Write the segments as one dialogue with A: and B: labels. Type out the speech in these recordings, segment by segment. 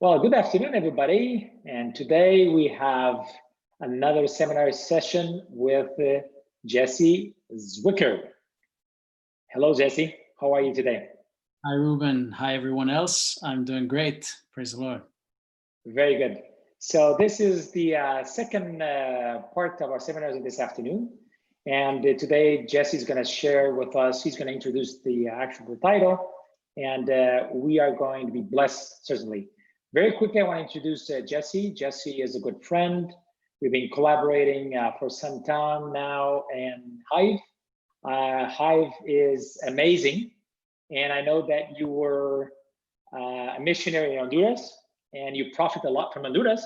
A: Well, good afternoon, everybody. And today we have another seminar session with Jesse Zwiker. Hello, Jesse. How are you today?
B: Hi, Ruben. Hi, everyone else. I'm doing great. Praise the Lord.
A: Very good. So this is the second part of our seminars this afternoon. And today, Jesse's going to share with us, he's going to introduce the actual title, and we are going to be blessed, certainly. Very quickly, I want to introduce Jesse. Jesse is a good friend. We've been collaborating for some time now, and Hive is amazing. And I know that you were a missionary in Honduras, and you profit a lot from Honduras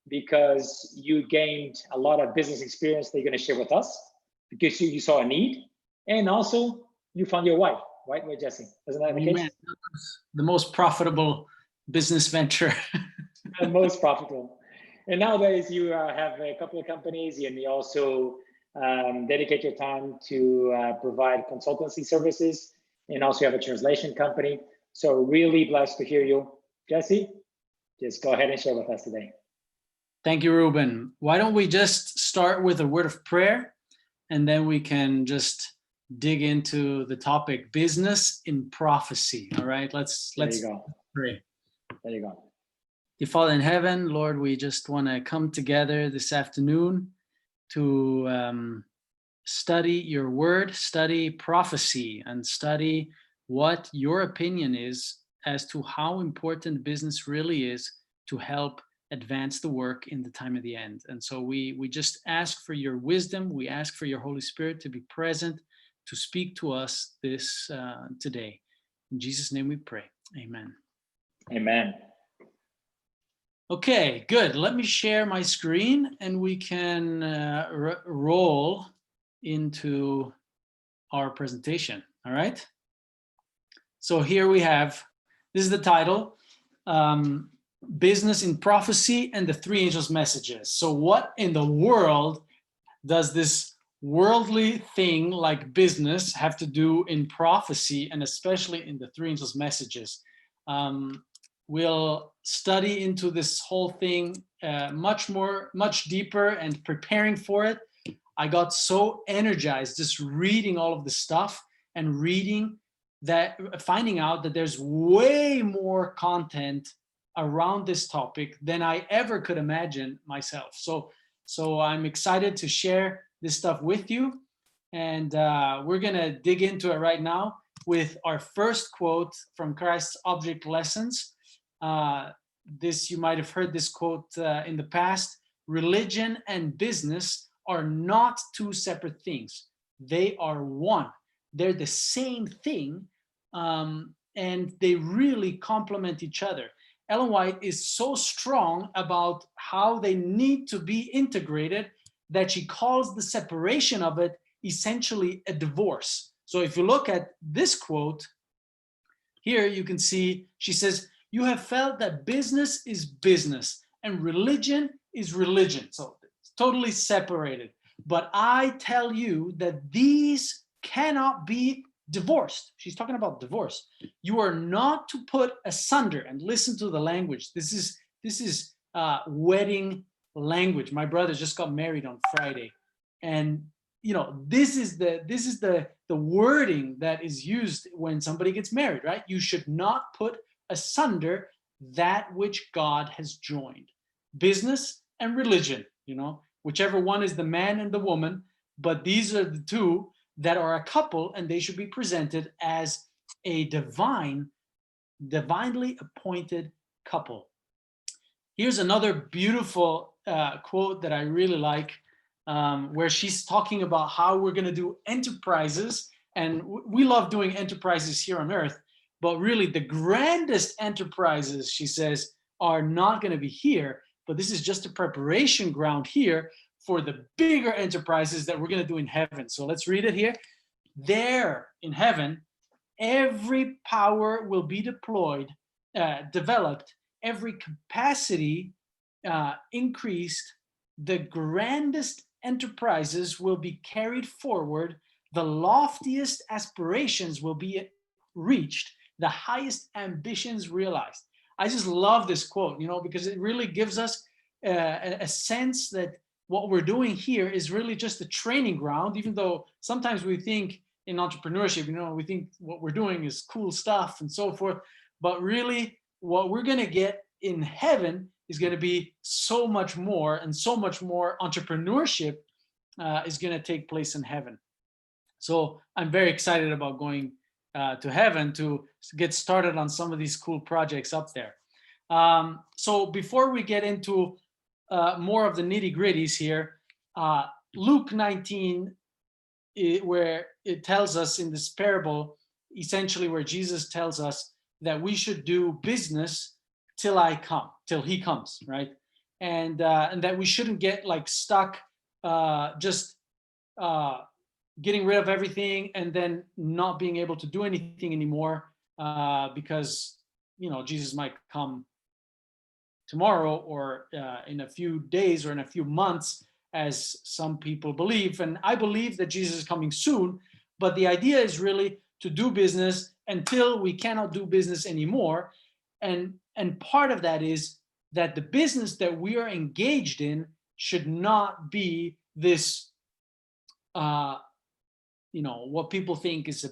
A: because you gained a lot of business experience that you're going to share with us because you saw a need, and also you found your wife, right, with Jesse? Isn't that the case?
B: The most profitable business venture.
A: The most profitable. And nowadays you have a couple of companies, and you also dedicate your time to provide consultancy services, and also have a translation company. So really blessed to hear you. Jesse, just go ahead and share with us today.
B: Thank you, Ruben. Why don't we just start with a word of prayer, and then we can just dig into the topic, business in prophecy. All right, let's pray.
A: There you go.
B: Dear Father in heaven, Lord, we just want to come together this afternoon to study your word, study prophecy, and study what your opinion is as to how important business really is to help advance the work in the time of the end. And so we just ask for your wisdom. We ask for your Holy Spirit to be present, to speak to us this today. In Jesus' name we pray. Amen.
A: Amen.
B: Okay, good. Let me share my screen and we can roll into our presentation. All right. So here we have, this is the title, Business in Prophecy and the Three Angels' Messages. So what in the world does this worldly thing like business have to do in prophecy, and especially in the Three Angels' Messages? We'll study into this whole thing much deeper, and preparing for it, I got so energized just reading all of the stuff and finding out that there's way more content around this topic than I ever could imagine myself. So I'm excited to share this stuff with you, and we're gonna dig into it right now with our first quote from Christ's Object Lessons. You might have heard this quote in the past. Religion and business are not two separate things. They are one. They're the same thing, and they really complement each other. Ellen White is so strong about how they need to be integrated that she calls the separation of it essentially a divorce. So if you look at this quote here, you can see she says, "You have felt that business is business and religion is religion." So it's totally separated. But I tell you that these cannot be divorced. She's talking about divorce. You are not to put asunder, and listen to the language. This is wedding language. My brother just got married on Friday, and this is the wording that is used when somebody gets married, right? You should not put asunder that which God has joined. Business and religion, whichever one is the man and the woman, but these are the two that are a couple, and they should be presented as a divinely appointed couple. Here's another beautiful quote that I really like, where she's talking about how we're going to do enterprises, and we love doing enterprises here on earth, but really the grandest enterprises, she says, are not going to be here, but this is just a preparation ground here for the bigger enterprises that we're going to do in heaven. So let's read it here. There in heaven, every power will be developed, every capacity increased, the grandest enterprises will be carried forward, the loftiest aspirations will be reached, the highest ambitions realized. I just love this quote, because it really gives us a sense that what we're doing here is really just a training ground, even though sometimes we think in entrepreneurship, we think what we're doing is cool stuff and so forth. But really, what we're going to get in heaven is going to be so much more, and so much more entrepreneurship is going to take place in heaven. So I'm very excited about going to heaven to get started on some of these cool projects up there. So before we get into more of the nitty-gritties here, Luke 19, where it tells us in this parable, essentially where Jesus tells us that we should do business till he comes, right? And that we shouldn't get like stuck just getting rid of everything and then not being able to do anything anymore because Jesus might come tomorrow or in a few days or in a few months, as some people believe. And I believe that Jesus is coming soon, but the idea is really to do business until we cannot do business anymore. And part of that is that the business that we are engaged in should not be this what people think is a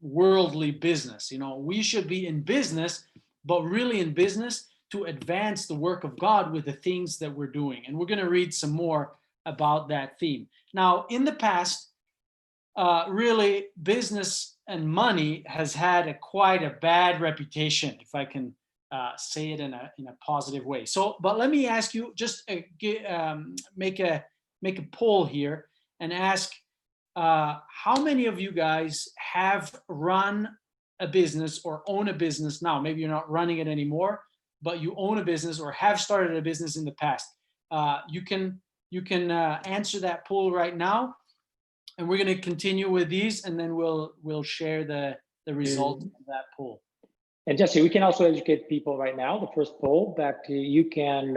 B: worldly business. We should be in business, but really in business to advance the work of God with the things that we're doing. And we're going to read some more about that theme. Now, in the past, really business and money has had quite a bad reputation, if I can say it in a positive way. So, but let me ask you, just make a poll here and ask, how many of you guys have run a business or own a business now? Maybe you're not running it anymore, but you own a business or have started a business in the past. You can answer that poll right now, and we're going to continue with these, and then we'll share the result of that poll.
A: And Jesse, we can also educate people right now. The first poll that you can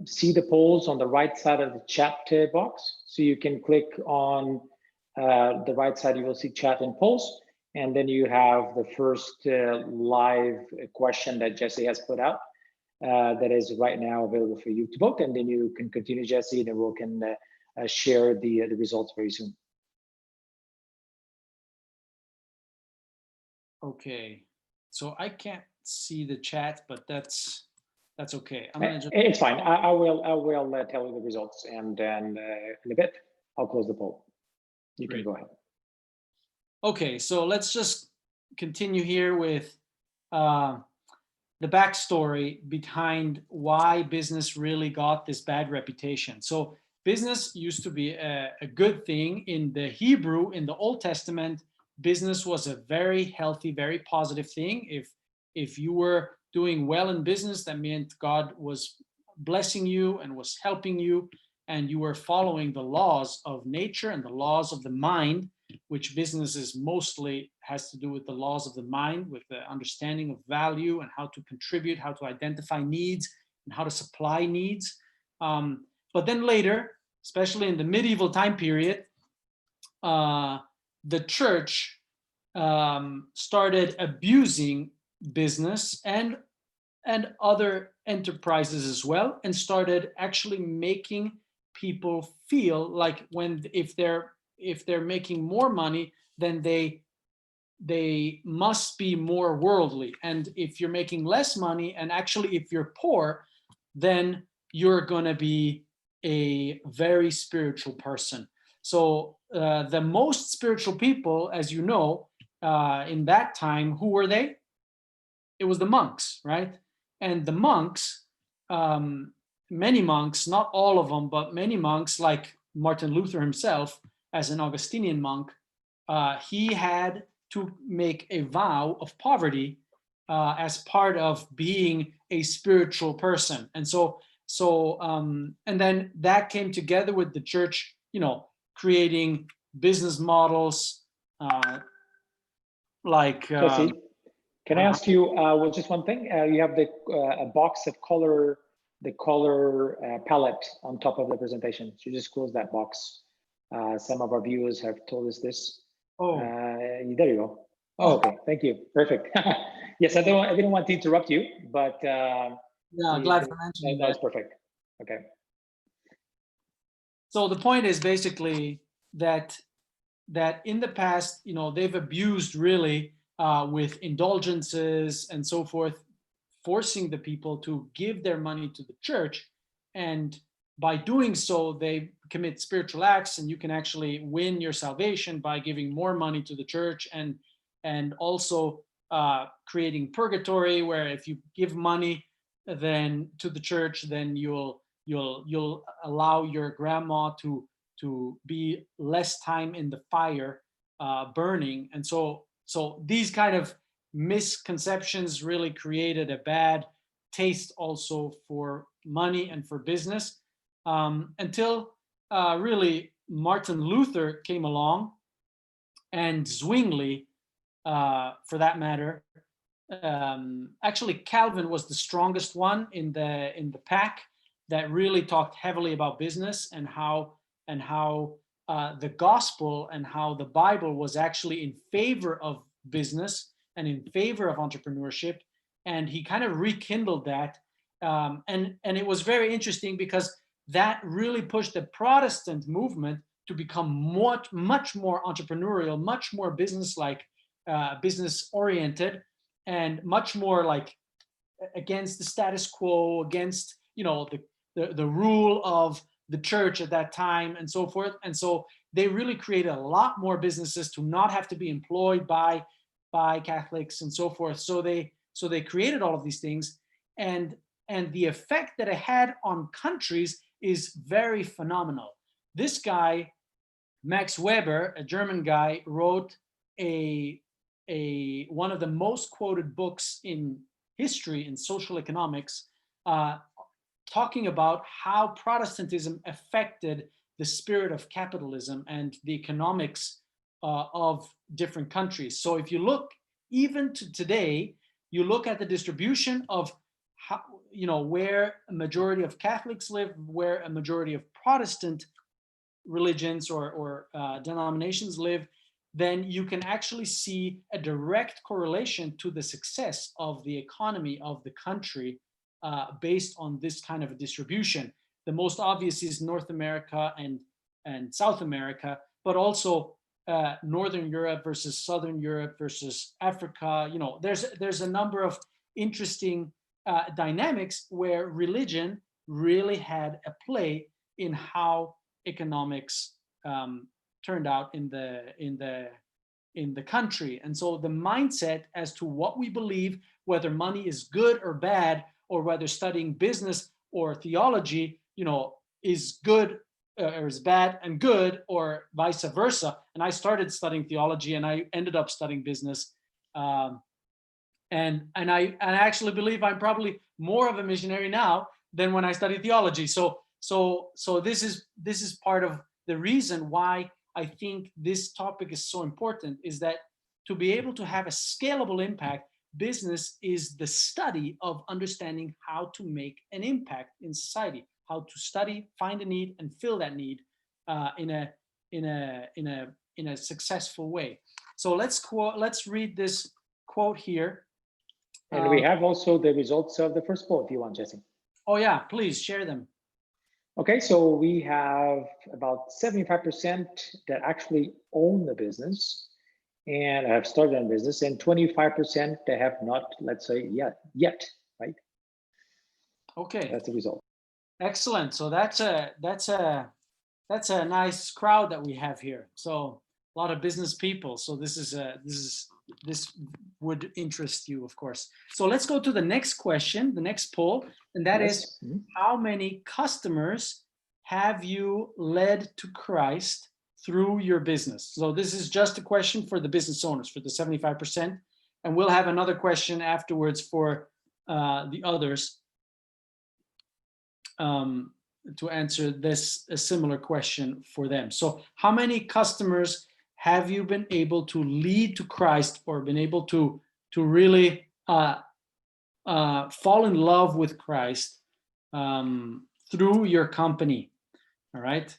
A: see the polls on the right side of the chat box. So you can click on the right side, you will see chat and polls. And then you have the first live question that Jesse has put out that is right now available for you to vote. And then you can continue, Jesse, and then we can share the results very soon.
B: Okay, so I can't see the chat, but that's okay. I'm gonna just...
A: It's fine. I will tell you the results, and then in a bit I'll close the poll. You can go ahead.
B: Okay, so let's just continue here with the backstory behind why business really got this bad reputation. So business used to be a good thing. In the Hebrew, in the Old Testament, business was a very healthy, very positive thing. If you were doing well in business, that meant God was blessing you and was helping you, and you were following the laws of nature and the laws of the mind, which businesses mostly has to do with the laws of the mind, with the understanding of value and how to contribute, how to identify needs, and how to supply needs. But then later, especially in the medieval time period, the church started abusing business and other enterprises as well, and started actually making people feel like if they're making more money, then they must be more worldly. And if you're making less money, and actually if you're poor, then you're going to be a very spiritual person. So the most spiritual people, as you know, in that time, who were they? It was the monks, right? And the monks, many monks, not all of them, but many monks, like Martin Luther himself, as an Augustinian monk, he had to make a vow of poverty as part of being a spiritual person. And and then that came together with the church, creating business models like.
A: Jesse, can I ask you just one thing? You have a box of the color palette on top of the presentation. So you just close that box. Some of our viewers have told us this. Oh, there you go. Oh, okay, thank you. Perfect. Yes, I didn't want to interrupt you, but
B: glad for mentioning
A: that was perfect. Okay.
B: So the point is basically that in the past, they've abused really with indulgences and so forth, forcing the people to give their money to the church. And by doing so, they commit spiritual acts, and you can actually win your salvation by giving more money to the church, and also creating purgatory, where if you give money then to the church, then you'll allow your grandma to be less time in the fire burning. And so these kind of misconceptions really created a bad taste also for money and for business, until really Martin Luther came along, and Zwingli, for that matter. Actually, Calvin was the strongest one in the pack that really talked heavily about business, and how the gospel and how the Bible was actually in favor of business and in favor of entrepreneurship. And he kind of rekindled that. And it was very interesting, because that really pushed the Protestant movement to become much more entrepreneurial, much more business-like, business-oriented, and much more like against the status quo, against the rule of the church at that time, and so forth. And so they really created a lot more businesses to not have to be employed by Catholics and so forth. So they created all of these things, and the effect that it had on countries is very phenomenal. This guy, Max Weber, a German guy, wrote one of the most quoted books in history in social economics, talking about how Protestantism affected the spirit of capitalism and the economics of different countries. So if you look even to today, you look at the distribution of how, where a majority of Catholics live, where a majority of Protestant religions or denominations live, then you can actually see a direct correlation to the success of the economy of the country based on this kind of a distribution. The most obvious is North America and South America, but also Northern Europe versus Southern Europe versus Africa. There's a number of interesting dynamics where religion really had a play in how economics turned out in the country. And so the mindset as to what we believe, whether money is good or bad, or whether studying business or theology, is good or is bad and good, or vice versa. And I started studying theology, and I ended up studying business. And I actually believe I'm probably more of a missionary now than when I studied theology. So this is part of the reason why I think this topic is so important, is that to be able to have a scalable impact, business is the study of understanding how to make an impact in society, how to study, find a need, and fill that need in a successful way. So let's read this quote here.
A: And we have also the results of the first poll, if you want, Jesse.
B: Oh yeah, please share them.
A: Okay, so we have about 75% that actually own the business and have started a business, and 25% that have not, let's say, yet, right?
B: Okay,
A: that's the result.
B: Excellent. So that's a nice crowd that we have here. So a lot of business people. So this would interest you, of course. So let's go to the next question, the next poll, and that is, how many customers have you led to Christ through your business? So this is just a question for the business owners, for the 75%, and we'll have another question afterwards for the others to answer a similar question for them. So how many customers have you been able to lead to Christ, or been able to really fall in love with Christ through your company? All right.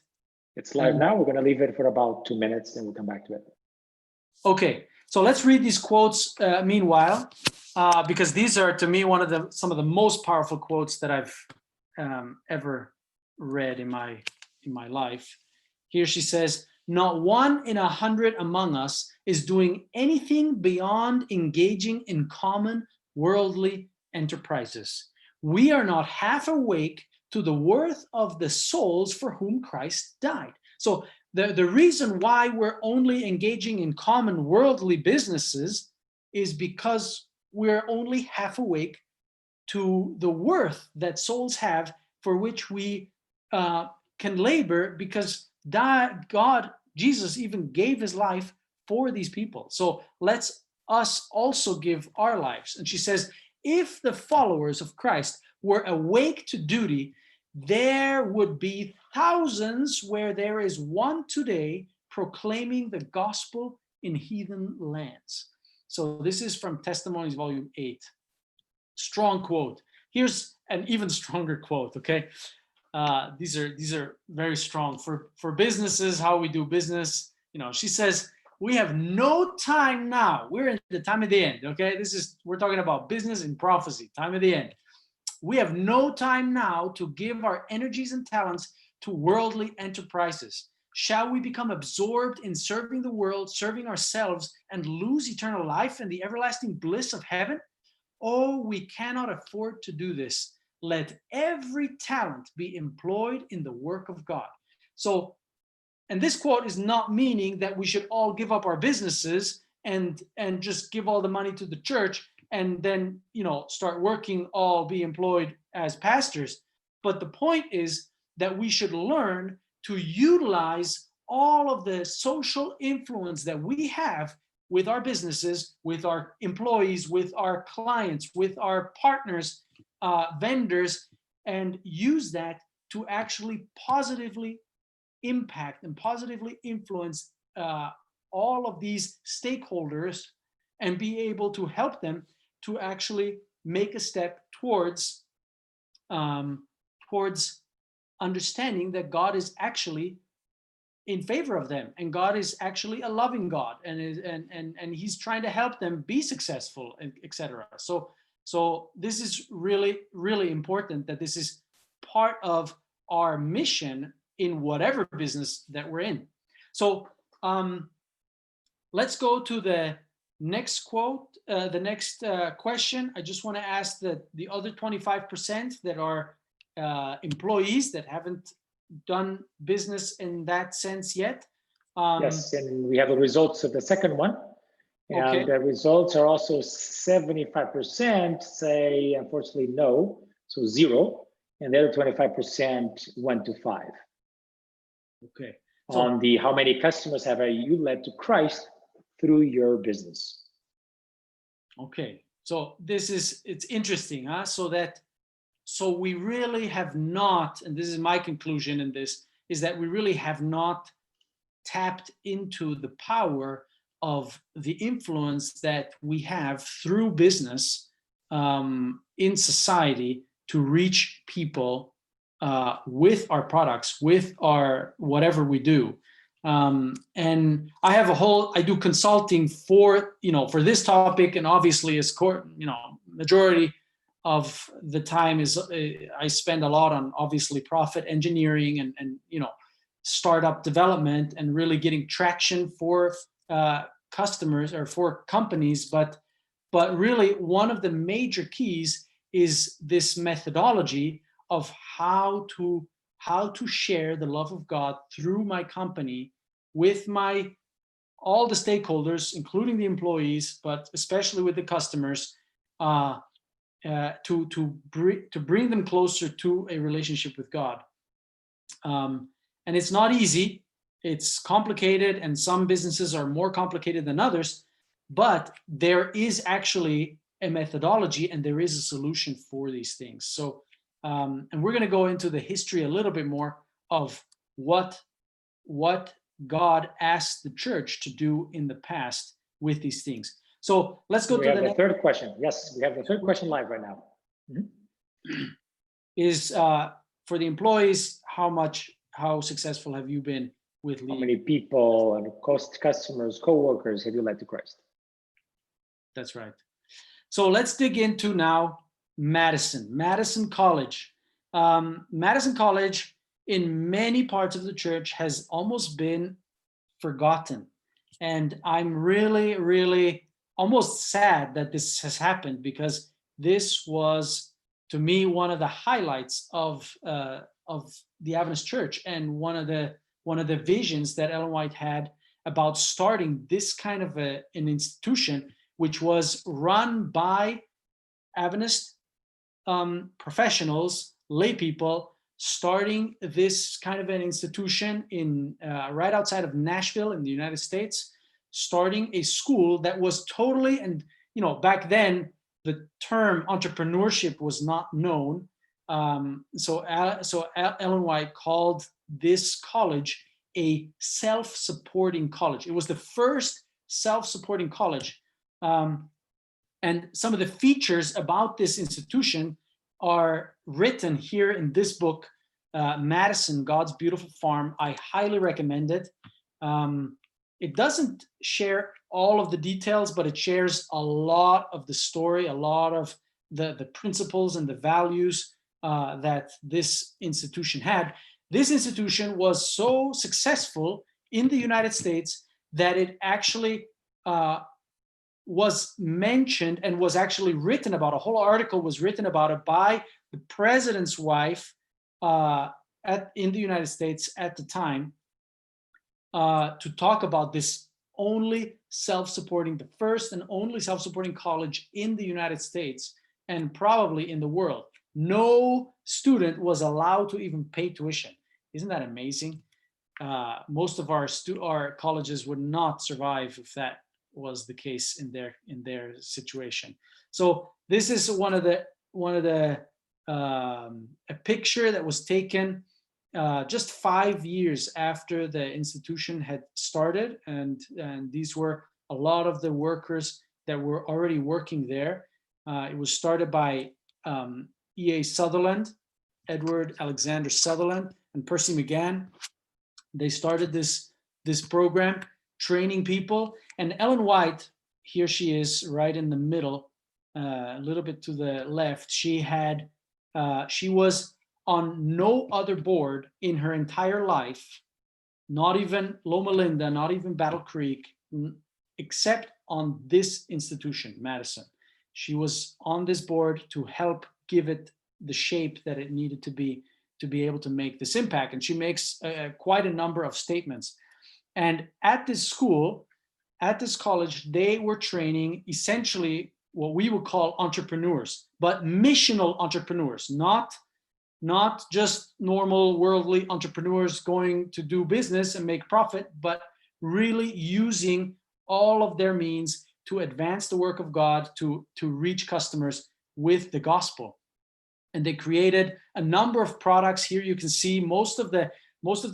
A: It's live now. We're going to leave it for about 2 minutes, and we'll come back to it.
B: Okay. So let's read these quotes meanwhile, because these are, to me, some of the most powerful quotes that I've ever read in my life. Here she says, "Not 1 in 100 among us is doing anything beyond engaging in common worldly enterprises. We are not half awake to the worth of the souls for whom Christ died." So the reason why we're only engaging in common worldly businesses is because we're only half awake to the worth that souls have, for which we can labor, because God, Jesus, even gave his life for these people. So let's us also give our lives. And she says, if the followers of Christ were awake to duty, there would be thousands where there is one today proclaiming the gospel in heathen lands. So this is from Testimonies, Volume 8. Strong quote. Here's an even stronger quote, okay? These are very strong for businesses, how we do business. You know, she says, we have no time now. We're in the time of the end, okay? We're talking about business and prophecy, time of the end. We have no time now to give our energies and talents to worldly enterprises. Shall we become absorbed in serving the world, serving ourselves, and lose eternal life and the everlasting bliss of heaven? Oh, we cannot afford to do this. Let every talent be employed in the work of God. So, and this quote is not meaning that we should all give up our businesses and just give all the money to the church and then, you know, start working, all be employed as pastors. But the point is that we should learn to utilize all of the social influence that we have with our businesses, with our employees, with our clients, with our partners, vendors, and use that to actually positively impact and positively influence all of these stakeholders and be able to help them to actually make a step towards understanding that God is actually in favor of them, and God is actually a loving God, and he's trying to help them be successful, etc. So this is really, really important, that this is part of our mission in whatever business that we're in. So let's go to the next quote, the next question. I just want to ask that the other 25% that are employees that haven't done business in that sense yet.
A: Yes, and we have the results of the second one. And
B: okay.
A: The results are also 75% say, unfortunately, no, so 0. And the other 25% 1 to 5.
B: Okay.
A: So, on the how many customers have you led to Christ through your business?
B: Okay. So it's interesting, huh? So we really have not, and this is my conclusion in this, is that we really have not tapped into the power of the influence that we have through business in society to reach people with our products, with our whatever we do. And I do consulting for this topic, and obviously as majority of the time is I spend a lot on obviously profit engineering and startup development and really getting traction for customers or for companies. But really one of the major keys is this methodology of how to share the love of God through my company with all the stakeholders, including the employees, but especially with the customers, to bring them closer to a relationship with God. And it's not easy. It's complicated, and some businesses are more complicated than others, but there is actually a methodology and there is a solution for these things. So, and we're going to go into the history a little bit more of what God asked the church to do in the past with these things. So let's go to the
A: third question. Yes, we have the third question live right now. Mm-hmm.
B: Is for the employees, how successful have you been with leading?
A: How many people and customers, co-workers have you led to Christ?
B: That's right. So let's dig into now Madison College. Madison College in many parts of the church has almost been forgotten. And I'm really, really almost sad that this has happened, because this was, to me, one of the highlights of the Adventist Church, and one of the visions that Ellen White had about starting this kind of an institution, which was run by Adventist professionals, lay people, starting this kind of an institution in right outside of Nashville in the United States, starting a school that was totally, and back then the term entrepreneurship was not known. So Ellen White called this college a self-supporting college. It was the first self-supporting college. And some of the features about this institution are written here in this book, Madison, God's Beautiful Farm. I highly recommend it. It doesn't share all of the details, but it shares a lot of the story, a lot of the principles and the values that this institution had. This institution was so successful in the United States that it actually was mentioned and was actually written about. A whole article was written about it by the president's wife in the United States at the time, to talk about this only self-supporting, the first and only self-supporting college in the United States, and probably in the world. No student was allowed to even pay tuition. Isn't that amazing? Most of our colleges would not survive if that was the case in their situation. So this is one of the a picture that was taken just 5 years after the institution had started, and these were a lot of the workers that were already working there. It was started by E.A. Sutherland, Edward Alexander Sutherland, and Percy McGann. They started this program, training people. And Ellen White, here she is right in the middle, a little bit to the left. She was on no other board in her entire life, not even Loma Linda, not even Battle Creek, except on this institution, Madison. She was on this board to help give it the shape that it needed to be able to make this impact. And she makes quite a number of statements. And at this school, at this college, they were training essentially what we would call entrepreneurs, but missional entrepreneurs, not just normal worldly entrepreneurs going to do business and make profit, but really using all of their means to advance the work of God, to reach customers with the gospel. And they created a number of products. Here you can see most of the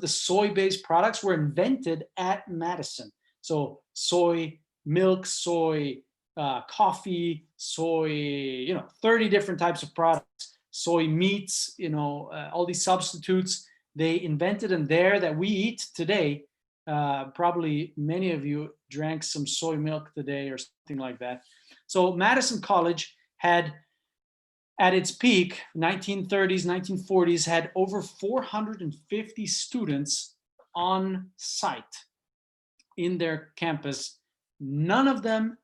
B: soy-based products were invented at Madison. So soy milk, soy coffee, soy, 30 different types of products, soy meats, all these substitutes they invented in there that we eat today. Probably many of you drank some soy milk today or something like that. So Madison College had, at its peak, 1930s, 1940s, had over 450 students on site in their campus. None of them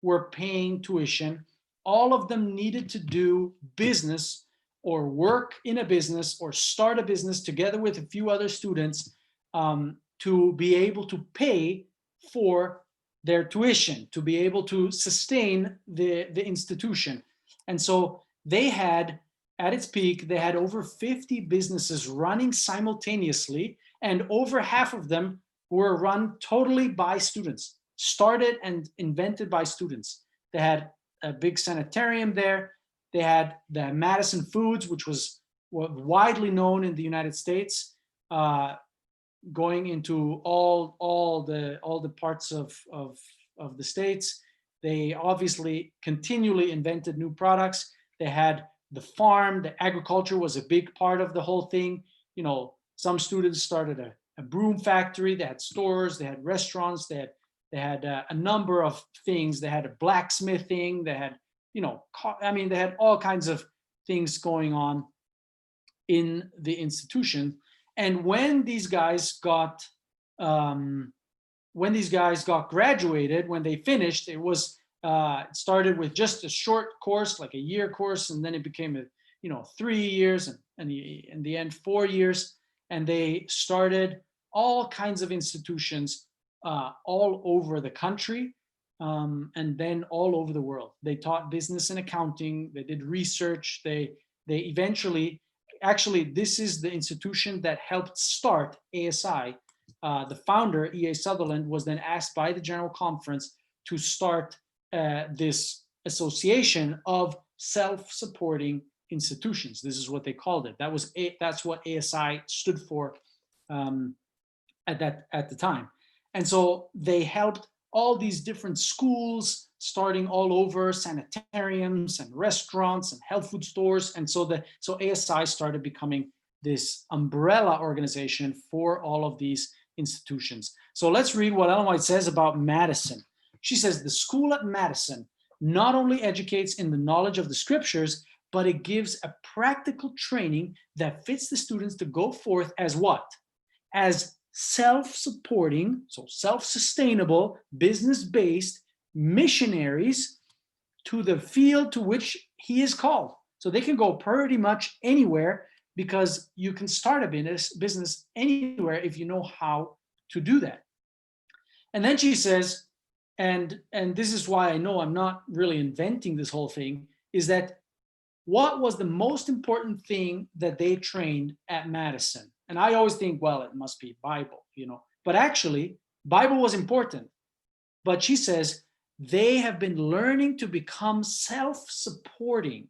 B: were paying tuition. All of them needed to do business or work in a business or start a business together with a few other students to be able to pay for their tuition, to be able to sustain the institution. And so they had, at its peak, they had over 50 businesses running simultaneously, and over half of them were run totally by students, started and invented by students. They had a big sanitarium there. They had the Madison Foods, which was widely known in the United States, going into all the parts of the states. They obviously continually invented new products. They had the farm, the agriculture was a big part of the whole thing. Some students started a broom factory, they had stores, they had restaurants, they had They had a number of things. They had a blacksmithing. They had, they had all kinds of things going on in the institution. And when these guys got graduated, when they finished, it started with just a short course, like a year course, and then it became 3 years, and in the end 4 years. And they started all kinds of institutions all over the country, and then all over the world. They taught business and accounting. They did research. They eventually, actually, this is the institution that helped start ASI. The founder, E.A. Sutherland, was then asked by the General Conference to start this association of self-supporting institutions. This is what they called it. That's what ASI stood for at the time. And so they helped all these different schools, starting all over, sanitariums and restaurants and health food stores. And so ASI started becoming this umbrella organization for all of these institutions. So let's read what Ellen White says about Madison. She says, the school at Madison not only educates in the knowledge of the scriptures, but it gives a practical training that fits the students to go forth as what? As self-supporting, so self-sustainable, business-based missionaries to the field to which he is called. So they can go pretty much anywhere, because you can start a business anywhere if you know how to do that. And then she says, and this is why I know I'm not really inventing this whole thing, is that what was the most important thing that they trained at Madison? And I always think, well, it must be Bible, but actually Bible was important. But she says they have been learning to become self-supporting,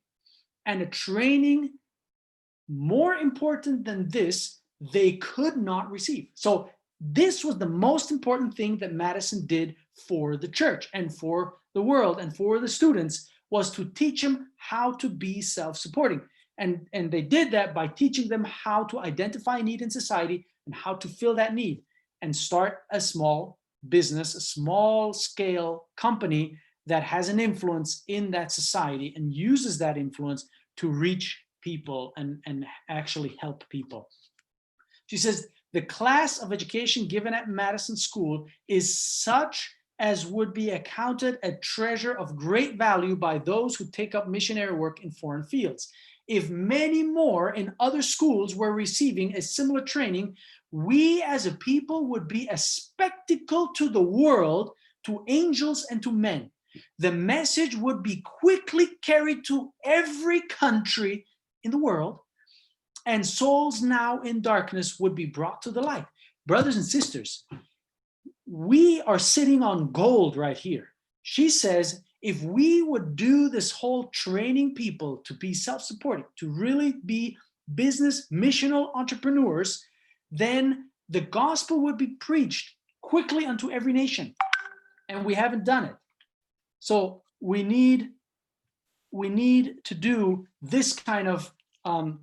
B: and a training more important than this they could not receive. So this was the most important thing that Madison did for the church and for the world and for the students, was to teach them how to be self-supporting. And they did that by teaching them how to identify a need in society and how to fill that need and start a small business, a small scale company that has an influence in that society and uses that influence to reach people and actually help people. She says, the class of education given at Madison School is such as would be accounted a treasure of great value by those who take up missionary work in foreign fields. If many more in other schools were receiving a similar training, we as a people would be a spectacle to the world, to angels and to men. The message would be quickly carried to every country in the world, and souls now in darkness would be brought to the light. Brothers and sisters, we are sitting on gold right here. She says, if we would do this whole training people to be self-supporting, to really be business missional entrepreneurs, then the gospel would be preached quickly unto every nation. And we haven't done it. So we need to do this kind of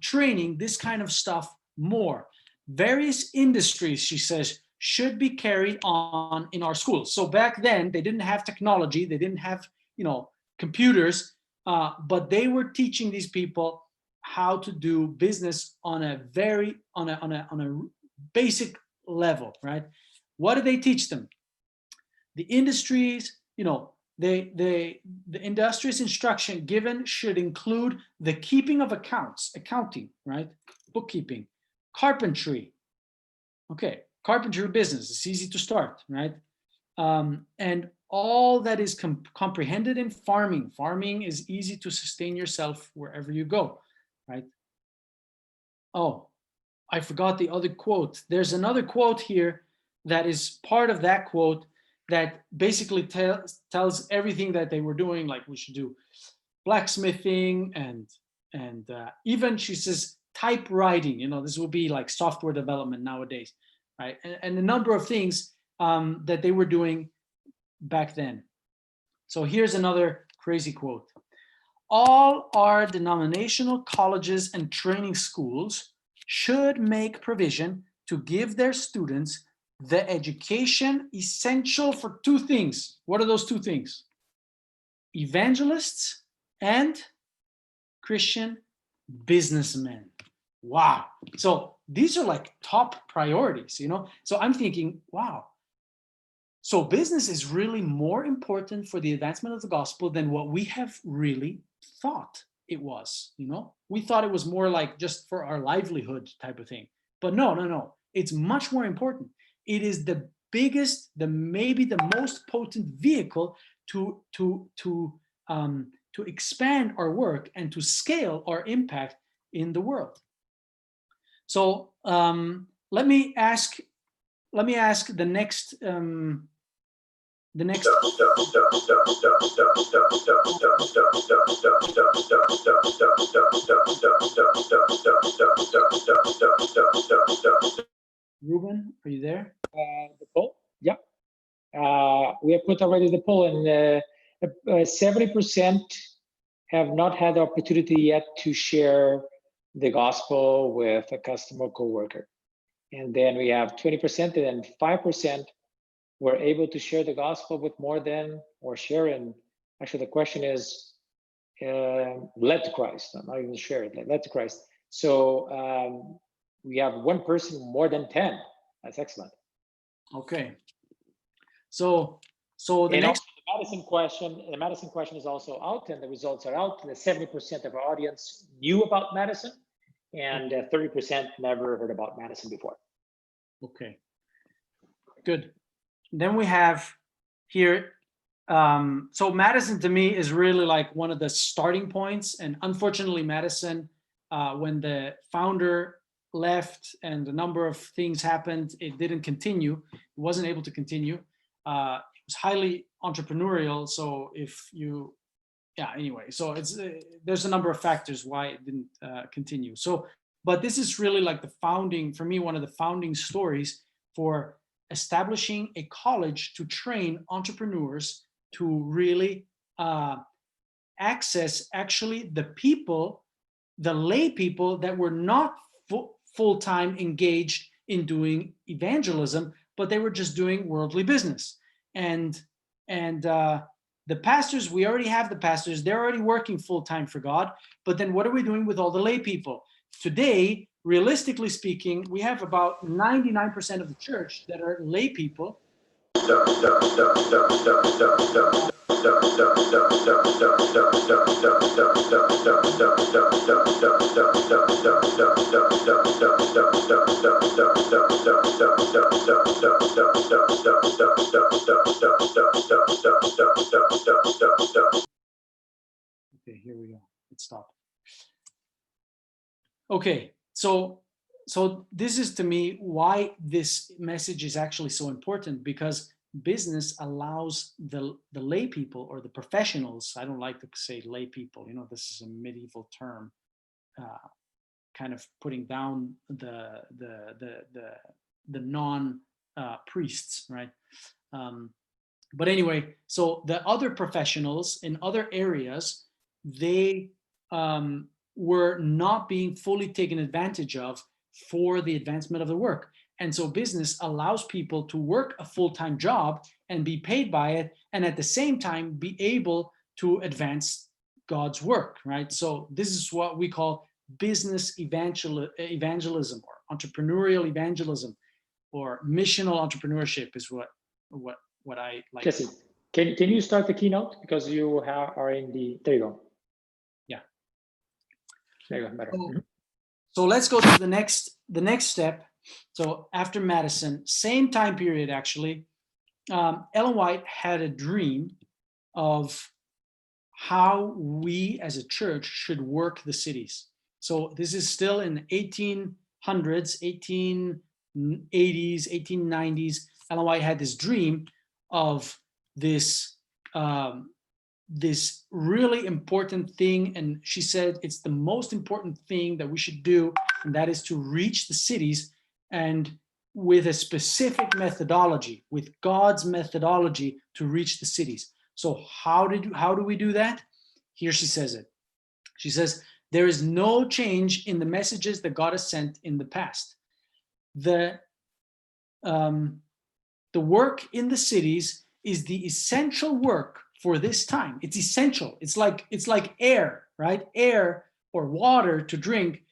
B: training, this kind of stuff more. Various industries, she says, should be carried on in our schools. So back then, they didn't have technology, they didn't have, computers, but they were teaching these people how to do business on a basic level, right? What did they teach them? The industries, the industrious instruction given should include the keeping of accounts, accounting, right? Bookkeeping, carpentry. Okay, carpentry business, it's easy to start, right? And all that is comprehended in farming. Farming is easy to sustain yourself wherever you go, right? Oh, I forgot the other quote. There's another quote here that is part of that quote that basically tells everything that they were doing, like we should do blacksmithing and even, she says, typewriting. This will be like software development nowadays, right? And a number of things that they were doing back then. So here's another crazy quote. All our denominational colleges and training schools should make provision to give their students the education essential for two things. What are those two things? Evangelists and Christian businessmen. Wow. So these are like top priorities, So I'm thinking, wow. So business is really more important for the advancement of the gospel than what we have really thought it was, We thought it was more like just for our livelihood type of thing. But no. It's much more important. It is the biggest, maybe the most potent vehicle to expand our work and to scale our impact in the world. So let me ask the next Ruben, are you there?
A: The poll? Yeah. We have put already the poll, and 70% have not had the opportunity yet to share the gospel with a customer coworker. And then we have 20%, and then 5% were able to share the gospel with more than, or share. And actually, the question is, led to Christ. I'm not even sure it, led to Christ. So we have one person more than 10. That's excellent.
B: Okay. So the next.
A: The Madison question is also out, and the results are out. The 70% of our audience knew about Madison, and 30% never heard about Madison before.
B: Okay. Good. Then we have here. So Madison to me is really like one of the starting points, and unfortunately, Madison, when the founder left and a number of things happened, it didn't continue. It wasn't able to continue. It was highly entrepreneurial. So anyway, so it's there's a number of factors why it didn't continue. So, but this is really like the founding, for me, one of the founding stories for establishing a college to train entrepreneurs to really access actually the people, the lay people that were not full-time engaged in doing evangelism, but they were just doing worldly business. And the pastors, we already have the pastors, they're already working full-time for God, but then what are we doing with all the lay people? Today, realistically speaking, we have about 99% of the church that are lay people. Okay, here we go. It stopped. Okay, so this is to me why this message is actually so important, because business allows the lay people or the professionals. I don't like to say lay people. This is a medieval term, kind of putting down the non priests, right? But anyway, so the other professionals in other areas, they were not being fully taken advantage of for the advancement of the work. And so business allows people to work a full-time job and be paid by it, and at the same time be able to advance God's work, right? So this is what we call business evangelism, or entrepreneurial evangelism, or missional entrepreneurship is what I like.
A: Jesse, can you start the keynote, because you are in the, there you go.
B: Yeah.
A: There you go, better.
B: So let's go to the next step. So after Madison, same time period actually, Ellen White had a dream of how we as a church should work the cities. So this is still in 1800s, 1880s, 1890s. Ellen White had this dream of this this really important thing, and she said it's the most important thing that we should do, and that is to reach the cities, and with a specific methodology, with God's methodology, to reach the cities. So how do we do that? Here she says it. She says, there is no change in the messages that God has sent in the past. the work in the cities is the essential work for this time. It's essential. It's like air, right? Air or water to drink.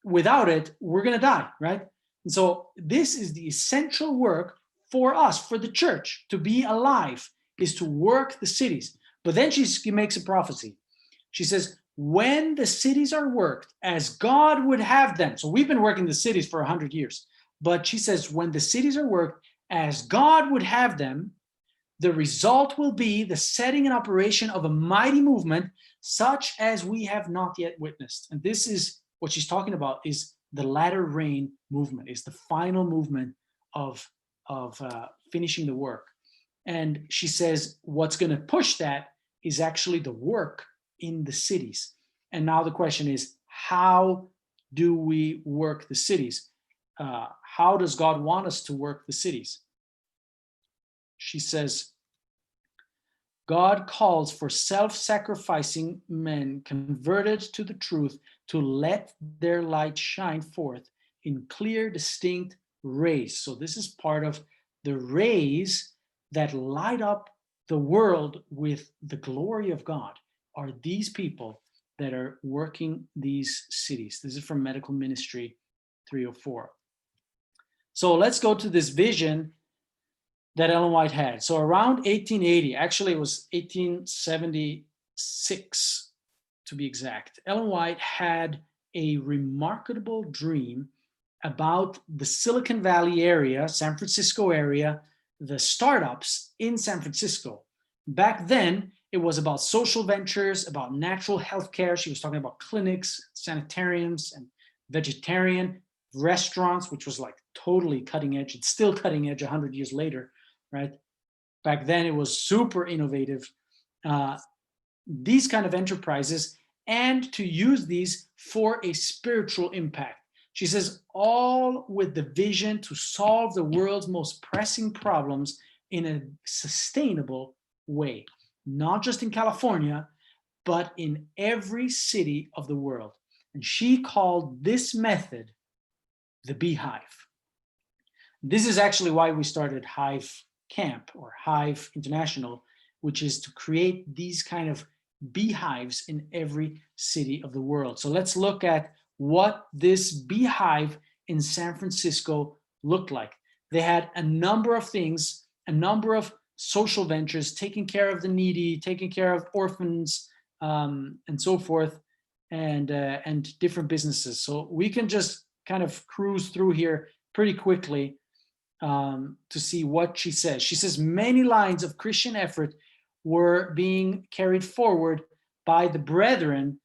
B: Without it, we're going to die, right? And so this is the essential work for us, for the church. To be alive is to work the cities. But then she makes a prophecy. She says, when the cities are worked as God would have them. So we've been working the cities for 100 years. But she says, when the cities are worked as God would have them, the result will be the setting in operation of a mighty movement such as we have not yet witnessed. And this is what she's talking about, is the latter rain movement, is the final movement of finishing the work. And she says what's going to push that is actually the work in the cities. And now the question is, how do we work the cities? How does God want us to work the cities? She says, God calls for self-sacrificing men converted to the truth to let their light shine forth in clear, distinct rays. So this is part of the rays that light up the world with the glory of God, are these people that are working these cities. This is from Medical Ministry 304. So let's go to this vision that Ellen White had. So around 1880, actually it was 1876 to be exact, Ellen White had a remarkable dream about the Silicon Valley area, San Francisco area, the startups in San Francisco. Back then, it was about social ventures, about natural healthcare. She was talking about clinics, sanitariums, and vegetarian restaurants, which was like totally cutting edge. It's still cutting edge 100 years later, right? Back then, it was super innovative. These kind of enterprises, and to use these for a spiritual impact. She says, all with the vision to solve the world's most pressing problems in a sustainable way, not just in California, but in every city of the world. And she called this method the beehive. This is actually why we started Hive Camp or Hive International, which is to create these kind of beehives in every city of the world. So let's look at what this beehive in San Francisco looked like. They had a number of things, a number of social ventures, taking care of the needy, taking care of orphans, and so forth, and different businesses. So we can just kind of cruise through here pretty quickly to see what she says. She says many lines of Christian effort were being carried forward by the brethren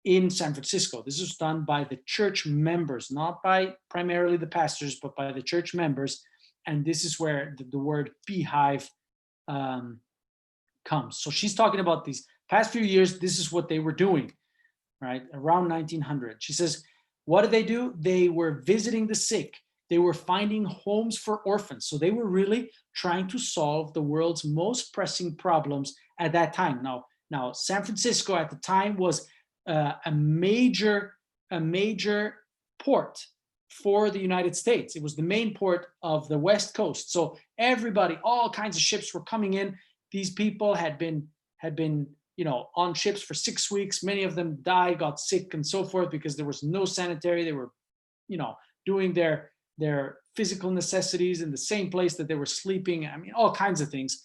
B: in San Francisco. This was done by the church members, not by primarily the pastors, but by the church members. And this is where the word beehive comes. So she's talking about these past few years. This is what they were doing, right? Around 1900. She says, what did they do? They were visiting the sick. They were finding homes for orphans. So they were really trying to solve the world's most pressing problems at that time. Now San Francisco at the time was a major port for the United States. It was the main port of the West Coast. So everybody, all kinds of ships were coming in. These people had been on ships for 6 weeks. Many of them died, got sick, and so forth because there was no sanitary. They were, doing their physical necessities in the same place that they were sleeping. I mean, all kinds of things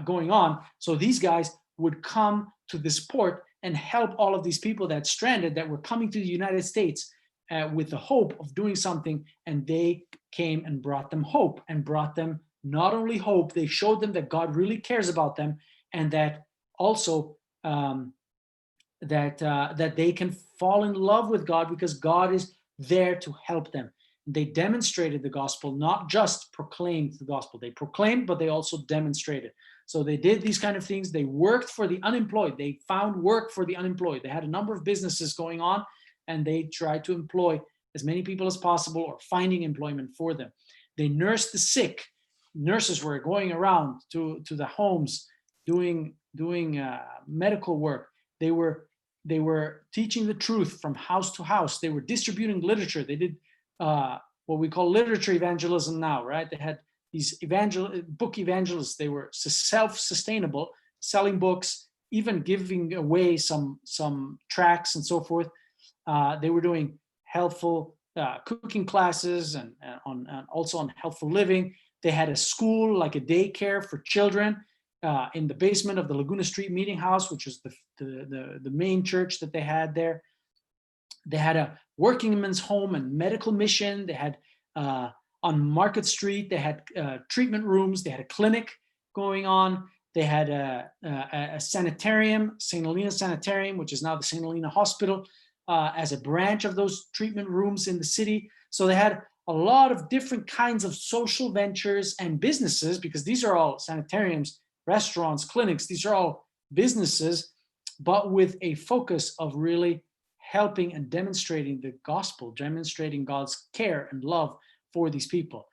B: going on. So these guys would come to this port and help all of these people that stranded, that were coming to the United States with the hope of doing something. And they came and brought them hope, and brought them not only hope, they showed them that God really cares about them, and that also that they can fall in love with God because God is there to help them. They demonstrated the gospel, not just proclaimed the gospel. They proclaimed, but they also demonstrated. So they did these kind of things. They worked for the unemployed. They found work for the unemployed. They had a number of businesses going on, and they tried to employ as many people as possible, or finding employment for them. They nursed the sick. Nurses were going around to the homes doing medical work. They were teaching the truth from house to house. They were distributing literature. They did what we call literature evangelism now, right? They had these book evangelists. They were self-sustainable, selling books, even giving away some tracts and so forth. They were doing helpful cooking classes and also on helpful living. They had a school, like a daycare for children, in the basement of the Laguna Street Meeting House, which was the main church that they had there. They had a working men's home and medical mission. They had on Market Street, they had treatment rooms. They had a clinic going on. They had a sanitarium, St. Helena Sanitarium, which is now the St. Helena Hospital, as a branch of those treatment rooms in the city. So they had a lot of different kinds of social ventures and businesses, because these are all sanitariums, restaurants, clinics. These are all businesses, but with a focus of really helping and demonstrating the gospel, demonstrating God's care and love for these people.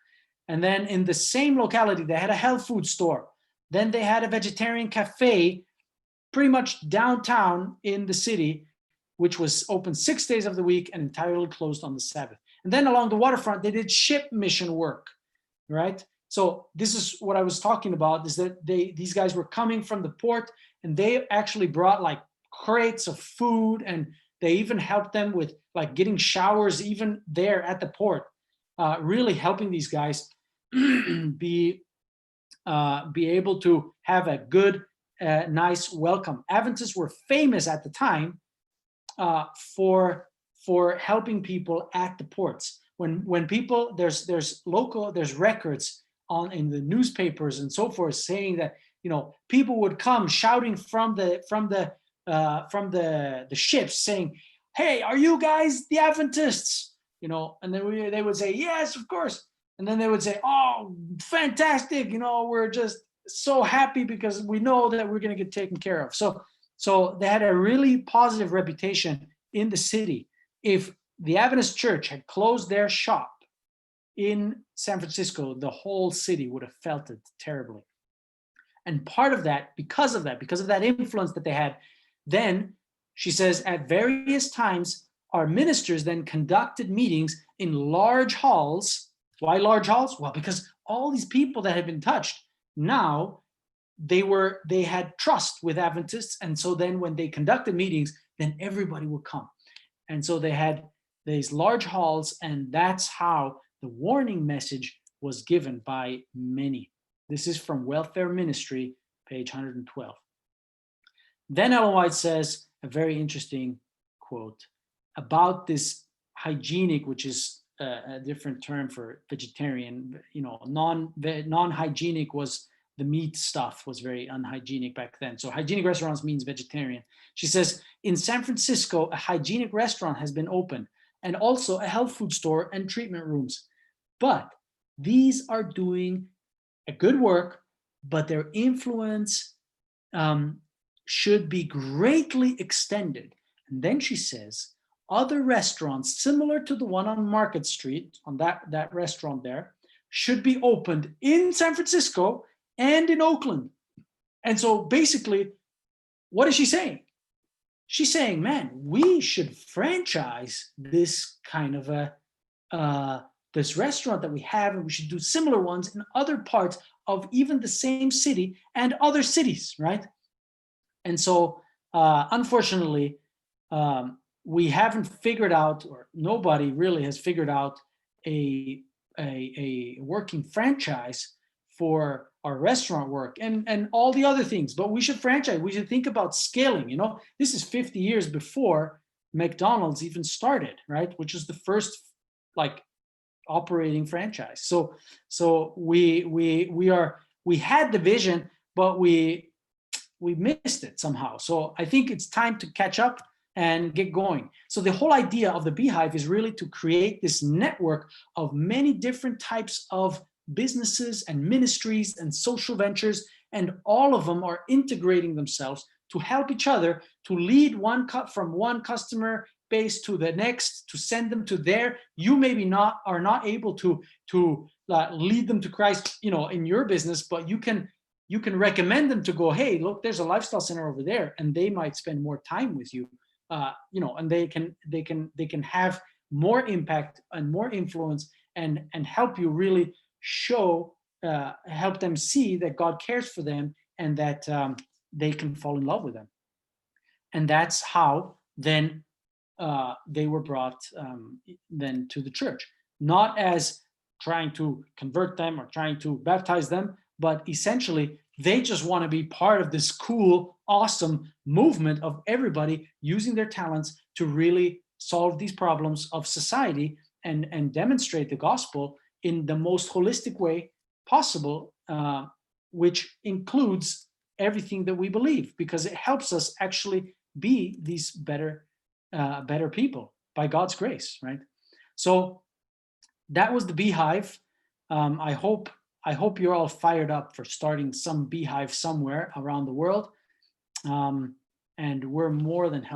B: And then in the same locality, they had a health food store. Then they had a vegetarian cafe pretty much downtown in the city, which was open 6 days of the week and entirely closed on the Sabbath. And then along the waterfront, they did ship mission work, right? So this is what I was talking about, is that these guys were coming from the port, and they actually brought like crates of food, and they even helped them with like getting showers even there at the port, really helping these guys be able to have a good, nice welcome. Adventists were famous at the time for helping people at the ports. When people, there's records in the newspapers and so forth saying that, you know, people would come shouting from the ships saying, "Hey, are you guys the Adventists?" You know, and then they would say, "Yes, of course." And then they would say, "Oh, fantastic. You know, we're just so happy because we know that we're going to get taken care of." So they had a really positive reputation in the city. If the Adventist church had closed their shop in San Francisco, the whole city would have felt it terribly. And part of that, because of that influence that they had, then she says, at various times, our ministers then conducted meetings in large halls. Why large halls? Well, because all these people that had been touched, now they had trust with Adventists. And so then when they conducted meetings, then everybody would come. And so they had these large halls, and that's how the warning message was given by many. This is from Welfare Ministry, page 112. Then Ellen White says a very interesting quote about this hygienic, which is a different term for vegetarian. You know, non-hygienic was the meat stuff was very unhygienic back then. So hygienic restaurants means vegetarian. She says, in San Francisco, a hygienic restaurant has been opened, and also a health food store and treatment rooms. But these are doing a good work, but their influence should be greatly extended. And then she says, other restaurants similar to the one on Market Street, on that restaurant there, should be opened in San Francisco and in Oakland. And so basically, what is she saying? She's saying, man, we should franchise this kind of this restaurant that we have, and we should do similar ones in other parts of even the same city and other cities, right? And so, unfortunately, we haven't figured out, or nobody really has figured out a working franchise for our restaurant work and all the other things. But we should franchise. We should think about scaling. You know, this is 50 years before McDonald's even started, right? Which is the first like operating franchise. So we had the vision, but we missed it somehow. So I think it's time to catch up and get going. So the whole idea of the Beehive is really to create this network of many different types of businesses and ministries and social ventures, and all of them are integrating themselves to help each other, to lead one cut from one customer base to the next, to send them to there. You maybe are not able to lead them to Christ, you know, in your business, but you can recommend them to go, hey, look, there's a lifestyle center over there, and they might spend more time with you, you know, and they can have more impact and more influence and help you really show help them see that God cares for them and that they can fall in love with them. And that's how then they were brought then to the church, not as trying to convert them or trying to baptize them, but essentially they just want to be part of this cool, awesome movement of everybody using their talents to really solve these problems of society and demonstrate the gospel in the most holistic way possible, which includes everything that we believe, because it helps us actually be these better people by God's grace, right? So that was the Beehive. I hope you're all fired up for starting some Beehive somewhere around the world, and we're more than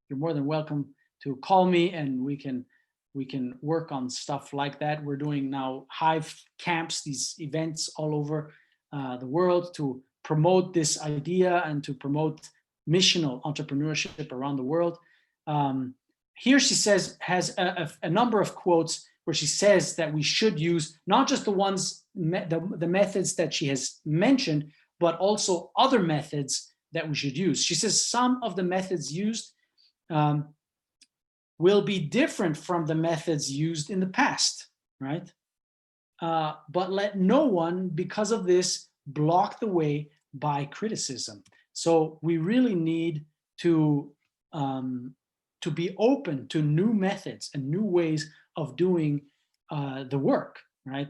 B: you're more than welcome to call me, and we can work on stuff like that. We're doing now Hive camps, these events all over the world to promote this idea and to promote missional entrepreneurship around the world. Here she says, has a number of quotes where she says that we should use not just the ones, the methods that she has mentioned, but also other methods that we should use. She says some of the methods used will be different from the methods used in the past, right? But let no one, because of this, block the way by criticism. So we really need to be open to new methods and new ways of doing the work, right?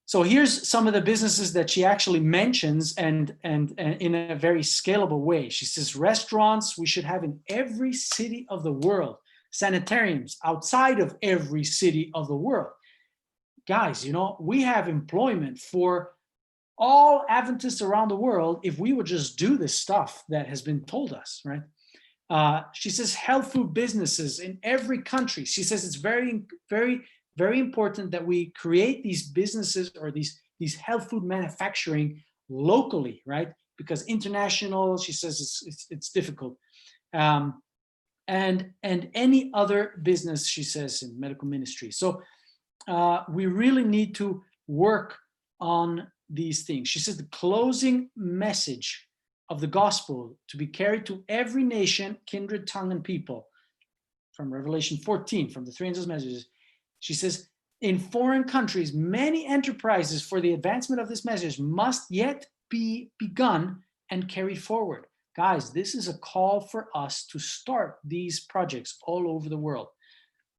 B: So here's some of the businesses that she actually mentions, and in a very scalable way. She says restaurants we should have in every city of the world, sanitariums outside of every city of the world. Guys, you know, we have employment for all Adventists around the world if we would just do this stuff that has been told us, right? She says health food businesses in every country. She says it's very, very, very important that we create these businesses or these health food manufacturing locally, right? Because international, she says it's difficult. And any other business, she says, in medical ministry. So we really need to work on these things. She says the closing message of the gospel to be carried to every nation, kindred, tongue, and people, from Revelation 14, from the three angels' messages. She says, in foreign countries, many enterprises for the advancement of this message must yet be begun and carried forward. Guys, this is a call for us to start these projects all over the world.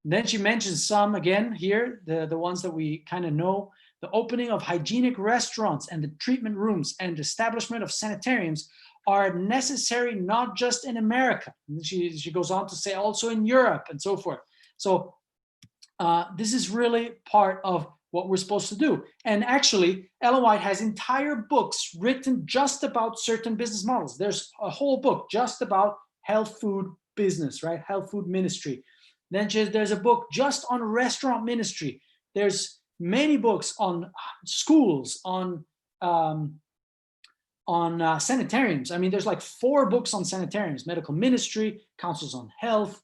B: And then she mentions some again here, the ones that we kind of know. The opening of hygienic restaurants and the treatment rooms and establishment of sanitariums are necessary not just in America. And she goes on to say also in Europe and so forth. So this is really part of what we're supposed to do. And actually, Ellen White has entire books written just about certain business models. There's a whole book just about health food business, right? Health food ministry. Then there's a book just on restaurant ministry. There's many books on schools, on sanitariums. I mean, there's like 4 books on sanitariums: medical ministry, counsels on health,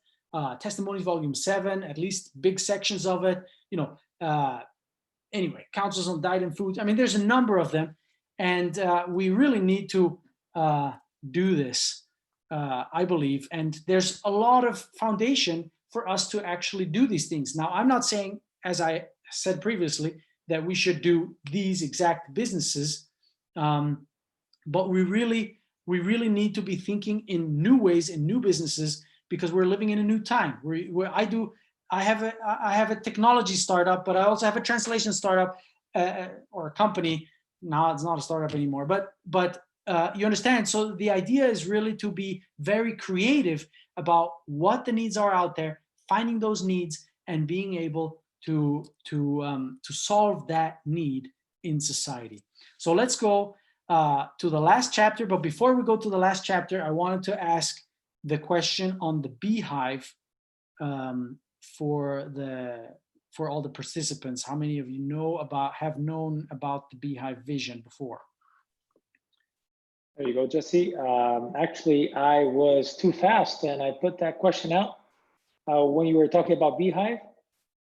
B: testimonies, volume 7, at least big sections of it. You know, anyway, counsels on diet and foods. I mean, there's a number of them, and we really need to do this, I believe. And there's a lot of foundation for us to actually do these things. Now, I'm not saying, as I said previously, that we should do these exact businesses, but we really need to be thinking in new ways, in new businesses, because we're living in a new time. I have a technology startup, but I also have a translation startup or a company. Now it's not a startup anymore, but you understand. So the idea is really to be very creative about what the needs are out there, finding those needs, and being able to solve that need in society. So let's go to the last chapter. But before we go to the last chapter, I wanted to ask the question on the Beehive for all the participants. How many of you have known about the Beehive vision before?
A: There you go, Jesse. Actually, I was too fast and I put that question out when you were talking about Beehive.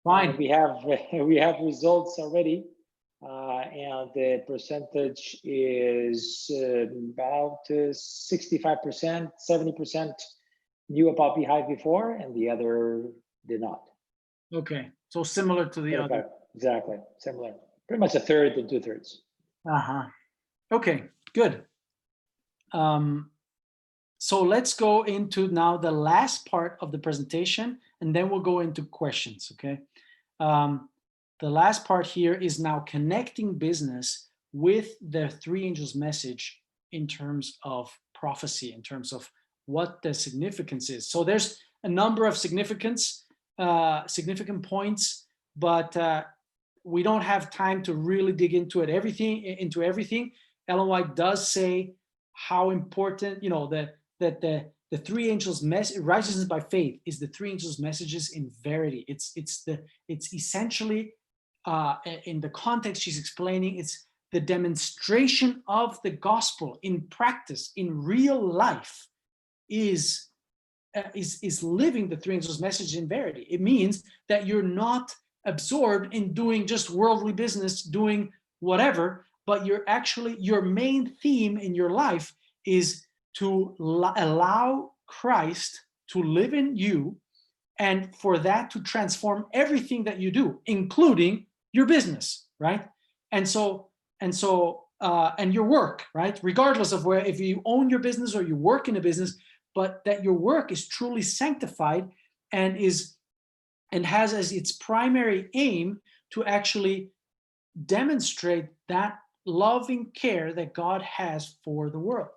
B: Fine.
A: We have results already, and the percentage is about 65%, 70% knew about Beehive before, and the other did not.
B: Okay, so similar to the other.
A: Exactly, similar. Pretty much a third and 2/3.
B: Okay, good. So let's go into now the last part of the presentation, and then we'll go into questions, okay? The last part here is now connecting business with the three angels message in terms of prophecy, in terms of what the significance is. So there's a number of significant points, but we don't have time to really dig into everything. Ellen White does say how important, that the three angels' message, righteousness by faith, is the three angels' messages in verity. It's essentially, in the context she's explaining, it's the demonstration of the gospel in practice, in real life, is living the three angels' message in verity. It means that you're not absorbed in doing just worldly business, doing whatever, but your main theme in your life is to allow Christ to live in you, and for that to transform everything that you do, including your business, right? And your work, right? Regardless of if you own your business or you work in a business, but that your work is truly sanctified and has as its primary aim to actually demonstrate that loving care that God has for the world.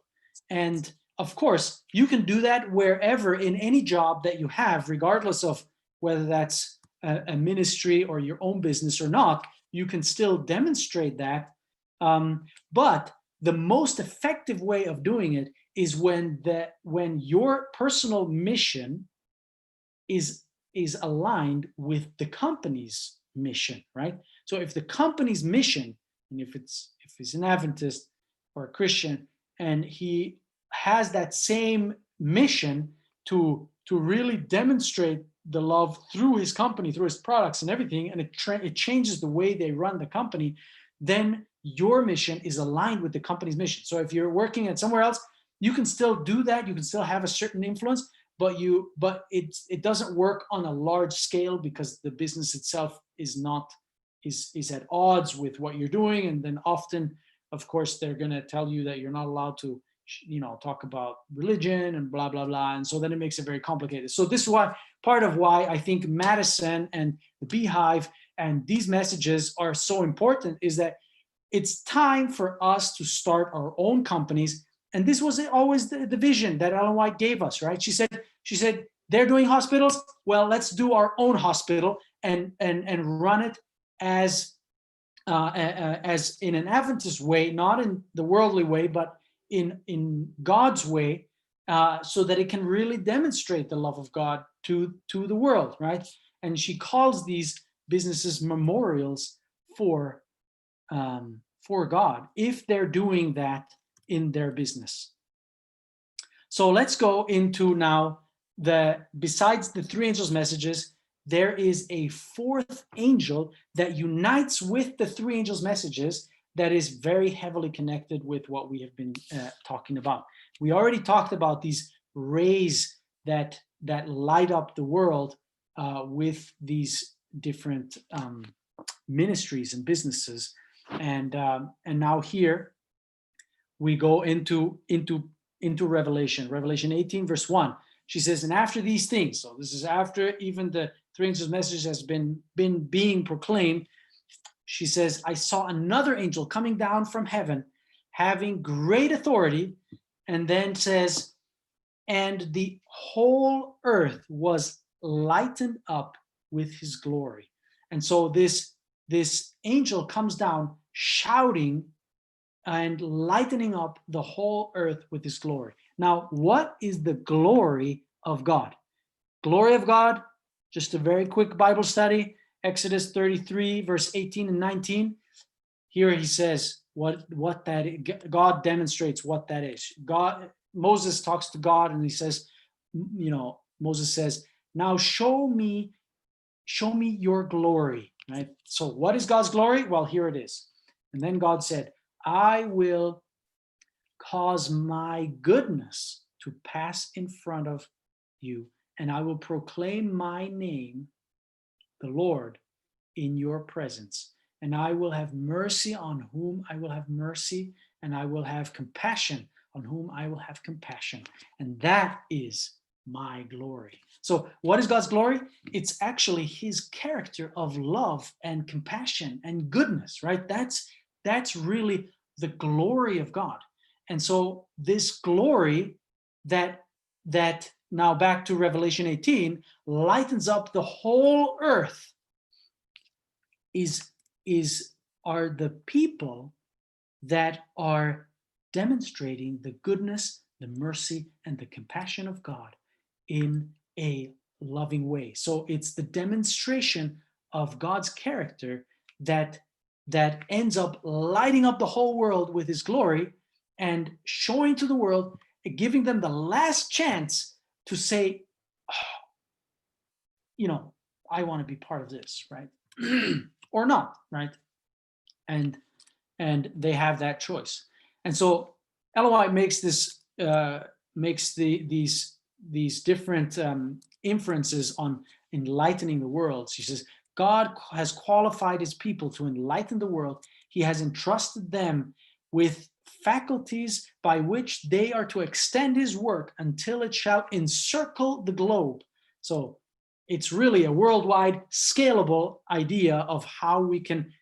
B: And of course, you can do that wherever, in any job that you have, regardless of whether that's a ministry or your own business or not. You can still demonstrate that. But the most effective way of doing it is when your personal mission is aligned with the company's mission, right? So if the company's mission, and if he's an Adventist or a Christian, and he has that same mission to really demonstrate the love through his company, through his products and everything, and it changes the way they run the company, then your mission is aligned with the company's mission. So if you're working at somewhere else, you can still do that. You can still have a certain influence, but it doesn't work on a large scale, because the business itself is at odds with what you're doing. And then often, of course, they're going to tell you that you're not allowed to talk about religion and blah blah blah, and so then it makes it very complicated. So this is part of why I think Madison and the Beehive and these messages are so important, is that it's time for us to start our own companies. And this was always the vision that Ellen White gave us, right? She said they're doing hospitals, well, let's do our own hospital and run it as in an Adventist way, not in the worldly way, but in God's way, so that it can really demonstrate the love of God to the world, right? And she calls these businesses memorials for God, if they're doing that in their business. So let's go into now besides the three angels' messages, there is a fourth angel that unites with the three angels' messages that is very heavily connected with what we have been talking about. We already talked about these rays that light up the world with these different ministries and businesses, and now here we go into Revelation 18, verse 1. She says, and after these things, so this is after even the three angels' message has been being proclaimed, she says, I saw another angel coming down from heaven, having great authority, and then says, and the whole earth was lightened up with his glory. And so this angel comes down shouting and lightening up the whole earth with his glory. Now, what is the glory of God? Glory of God, just a very quick Bible study, Exodus 33, verse 18 and 19. Here he says what that God demonstrates what that is. Moses talks to God, and he says, Moses says, now show show me your glory, right? So what is God's glory? Well, here it is. And then God said, I will cause my goodness to pass in front of you, and I will proclaim my name, the Lord, in your presence. And I will have mercy on whom I will have mercy, and I will have compassion on whom I will have compassion. And that is my glory. So what is God's glory? It's actually his character of love and compassion and goodness, right? That's really the glory of God. And so this glory that now back to Revelation 18 lightens up the whole earth are the people that are demonstrating the goodness, the mercy, and the compassion of God in a loving way. So it's the demonstration of God's character that ends up lighting up the whole world with his glory and showing to the world, giving them the last chance to say, oh, I want to be part of this, right? Or not, right? And they have that choice. And so LOI makes this these different inferences on enlightening the world. She says, God has qualified his people to enlighten the world. He has entrusted them with faculties by which they are to extend his work until it shall encircle the globe. So it's really a worldwide scalable idea of how we can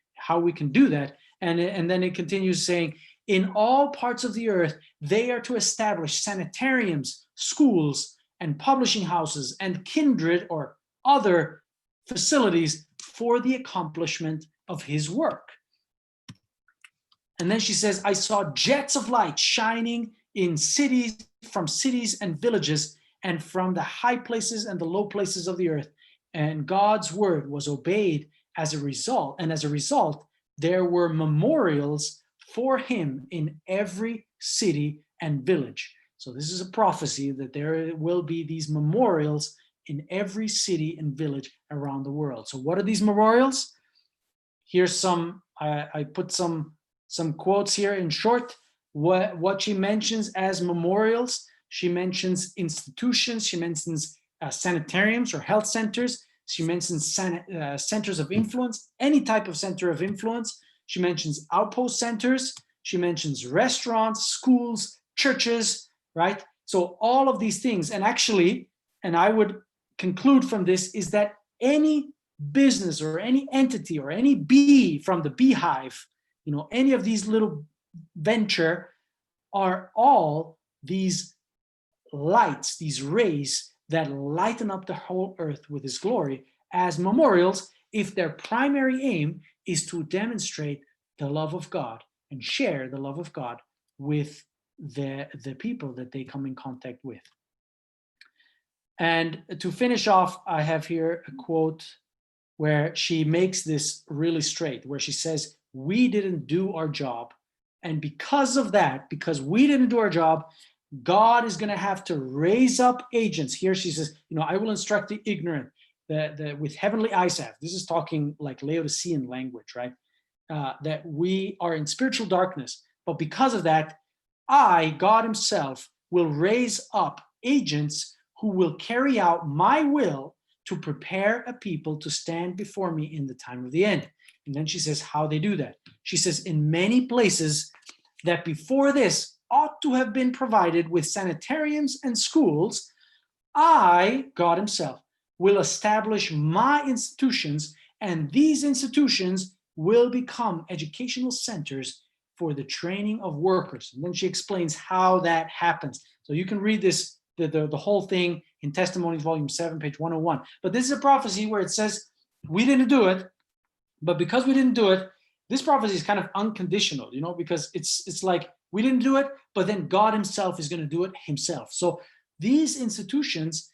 B: do that. And then it continues saying, in all parts of the earth, they are to establish sanitariums, schools, and publishing houses, and kindred or other facilities for the accomplishment of his work. And then she says, I saw jets of light shining in cities, from cities and villages, and from the high places and the low places of the earth. And God's word was obeyed as a result. And as a result, there were memorials for him in every city and village. So this is a prophecy that there will be these memorials in every city and village around the world. So what are these memorials? Here's some, I put some quotes here in short. What she mentions as memorials, she mentions institutions, she mentions sanitariums or health centers, she mentions centers of influence, any type of center of influence. She mentions outpost centers, she mentions restaurants, schools, churches, right? So all of these things, and actually, and I would conclude from this, is that any business or any entity or any bee from the beehive, any of these little venture are all these lights, these rays that lighten up the whole earth with his glory as memorials, if their primary aim is to demonstrate the love of God and share the love of God with the people that they come in contact with. And to finish off, I have here a quote where she makes this really straight, where she says, we didn't do our job. And because of that, because we didn't do our job, God is going to have to raise up agents. Here she says, I will instruct the ignorant with heavenly eyesalve. This is talking like Laodicean language, right? That we are in spiritual darkness. But because of that, God himself, will raise up agents who will carry out my will to prepare a people to stand before me in the time of the end. And then she says how they do that. She says, in many places that before this ought to have been provided with sanitariums and schools, God himself, will establish my institutions, and these institutions will become educational centers for the training of workers. And then she explains how that happens. So you can read this, the whole thing in Testimonies, volume 7, page 101. But this is a prophecy where it says, we didn't do it, but because we didn't do it, this prophecy is kind of unconditional, because it's like, we didn't do it, but then God himself is going to do it himself. So these institutions,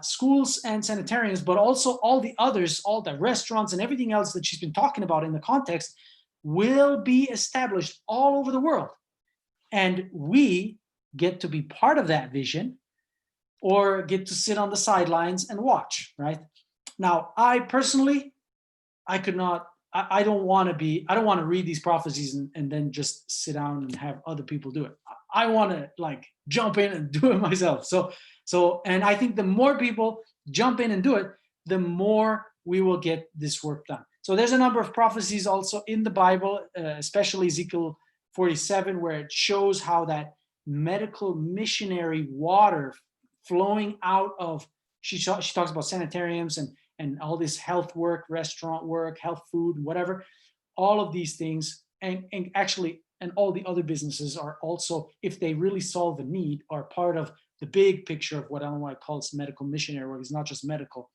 B: schools and sanitariums, but also all the others, all the restaurants and everything else that she's been talking about in the context, will be established all over the world. And we get to be part of that vision, or get to sit on the sidelines and watch, right? Now, I personally, I could not, I don't want to read these prophecies and then just sit down and have other people do it. I want to like jump in and do it myself. So, and I think the more people jump in and do it, the more we will get this work done. So there's a number of prophecies also in the Bible, especially Ezekiel 47, where it shows how that medical missionary water flowing out of, she talks about sanitariums and all this health work, restaurant work, health food, whatever, all of these things, and actually, and all the other businesses are also, if they really solve a need, are part of the big picture of what Ellen White calls medical missionary work. It's not just medical.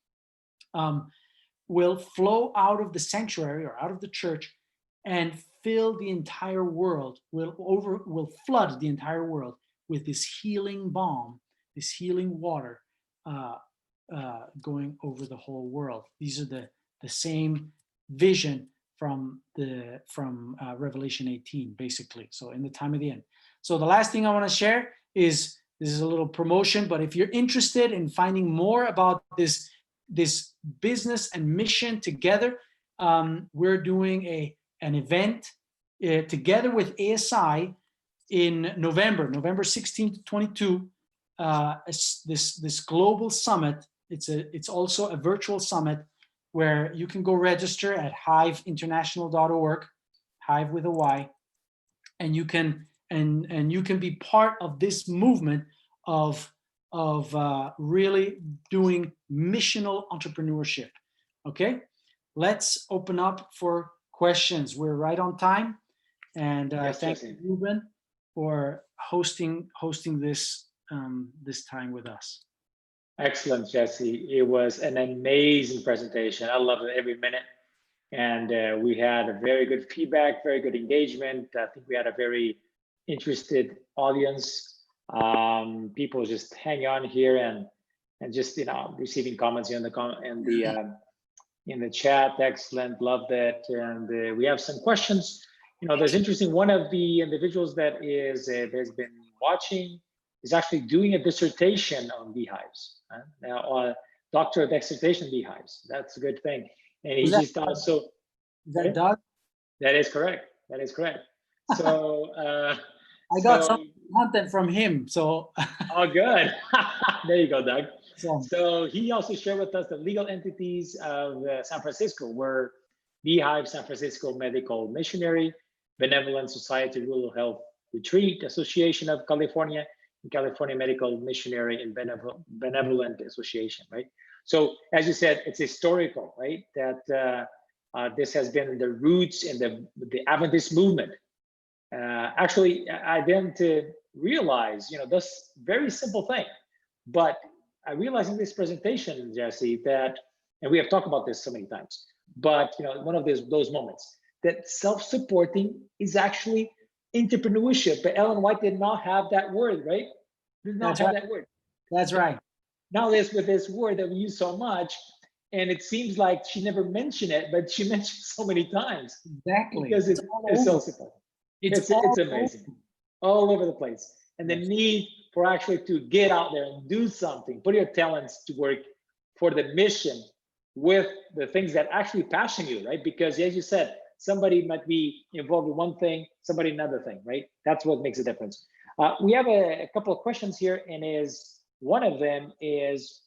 B: Will flow out of the sanctuary or out of the church and fill the entire world, will flood the entire world with this healing balm, this healing water, going over the whole world. These are the same vision from Revelation 18, basically. So in the time of the end. So the last thing I want to share is, this is a little promotion, but if you're interested in finding more about this business and mission together, we're doing an event together with ASI in November 16 to 22. This global summit. It's also a virtual summit where you can go register at hiveinternational.org, Hive with a Y, and you can be part of this movement of really doing missional entrepreneurship. Okay, let's open up for questions. We're right on time, and
A: yes,
B: thank you, Ruben, for hosting this this time with us.
A: Excellent, Jesse. It was an amazing presentation. I loved it every minute, and we had a very good feedback, very good engagement. I think we had a very interested audience. People just hang on here and just receiving comments here in the chat. Excellent, loved it. And we have some questions. There's interesting. One of the individuals that has been watching is actually doing a dissertation on beehives. Now, doctorate dissertation beehives. That's a good thing. And he just also.
B: Is that Doug?
A: That is correct. That is correct. So.
B: I got some content from him, so.
A: Oh, good. There you go, Doug. So he also shared with us the legal entities of San Francisco, were Beehive San Francisco Medical Missionary, Benevolent Society Rural Health Retreat Association of California, and California Medical Missionary and Benevolent Association, right? So as you said, it's historical, right? That this has been the roots in the Adventist movement. Actually, I didn't realize, this very simple thing, but I realized in this presentation, Jesse, that, and we have talked about this so many times, but one of those moments that self-supporting is actually entrepreneurship. But Ellen White did not have that word, right? Did not have that word.
B: That's right.
A: Now with this word that we use so much, and it seems like she never mentioned it, but she mentioned so many times.
B: Exactly.
A: Because it's self-supporting. It's amazing, all over the place. And the need for actually to get out there and do something, put your talents to work for the mission with the things that actually passion you, right? Because as you said, somebody might be involved in one thing, somebody another thing, right? That's what makes a difference. We have a couple of questions here, and one of them is,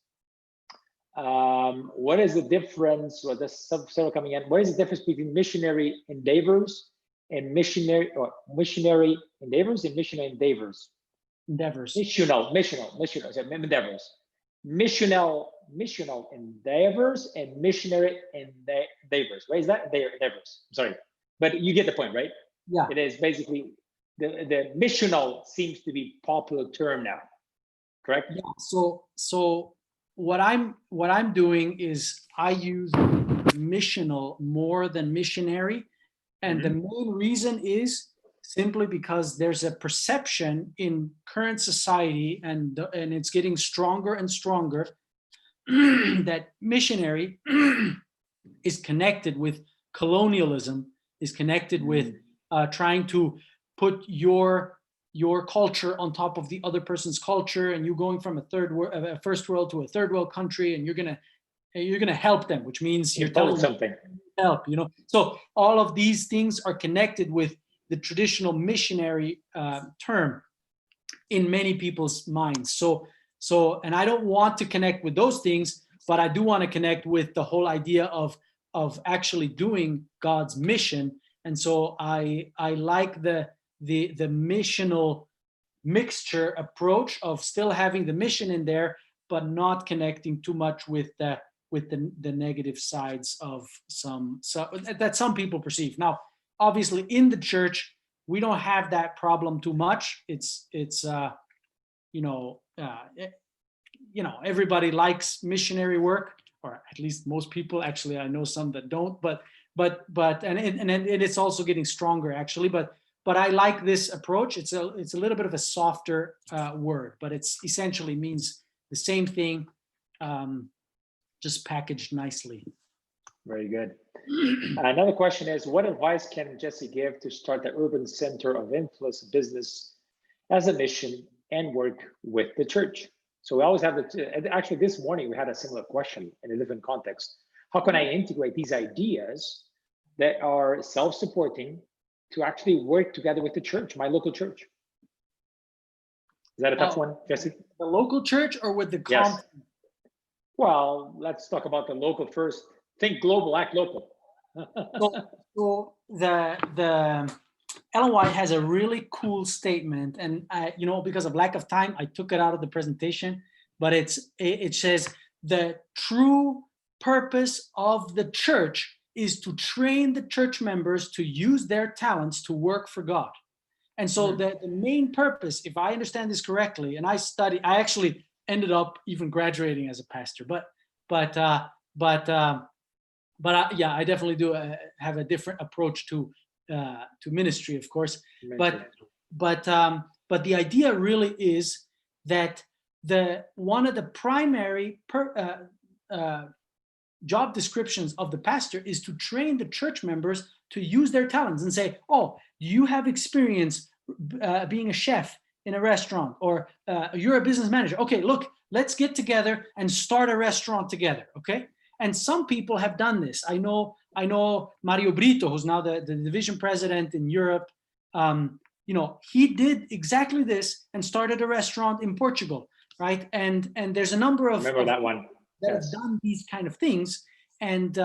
A: what is the difference, or this several coming in, what is the difference between missionary endeavors and missionary endeavors? Missional endeavors, missional endeavors and missionary endeavors. What is that? Endeavors. Sorry, but you get the point, right?
B: Yeah.
A: It is basically the missional seems to be popular term now, correct?
B: Yeah. So what I'm doing is I use missional more than missionary. And the main reason is simply because there's a perception in current society, and it's getting stronger and stronger, that missionary is connected with colonialism, is connected with trying to put your culture on top of the other person's culture, and you going from a first world to a third world country, and you're gonna you're going to help them, which means you're telling
A: something.
B: them help, So all of these things are connected with the traditional missionary term in many people's minds. So, and I don't want to connect with those things, but I do want to connect with the whole idea of actually doing God's mission. And so I like the missional mixture approach of still having the mission in there, but not connecting too much with the negative sides of that some people perceive. Now, obviously, in the church, we don't have that problem too much. It's everybody likes missionary work, or at least most people. Actually, I know some that don't, but it's also getting stronger actually. But I like this approach. It's a little bit of a softer word, but it's essentially means the same thing, just packaged nicely.
A: Very good. Another question is, what advice can Jesse give to start the urban center of influence business as a mission and work with the church? So we always have actually this morning we had a similar question in a different context. How can I integrate these ideas that are self-supporting to actually work together with the church, my local church? Is that a tough one, Jesse?
B: The local church or with the
A: Yes. Well, let's talk about the local first. Think global, act local.
B: So the LOI has a really cool statement, and because of lack of time, I took it out of the presentation. But it says the true purpose of the church is to train the church members to use their talents to work for God. And so the main purpose, if I understand this correctly, and I actually ended up even graduating as a pastor, but I definitely do have a different approach to ministry, of course. But the idea really is that one of the primary job descriptions of the pastor is to train the church members to use their talents and say, oh, you have experience being a chef in a restaurant, or you're a business manager. Okay, look, let's get together and start a restaurant together, okay? And some people have done this. I know Mario Brito, who's now the division president in Europe. He did exactly this and started a restaurant in Portugal, right? And there's a number of
A: that one
B: that have done these kind of things, and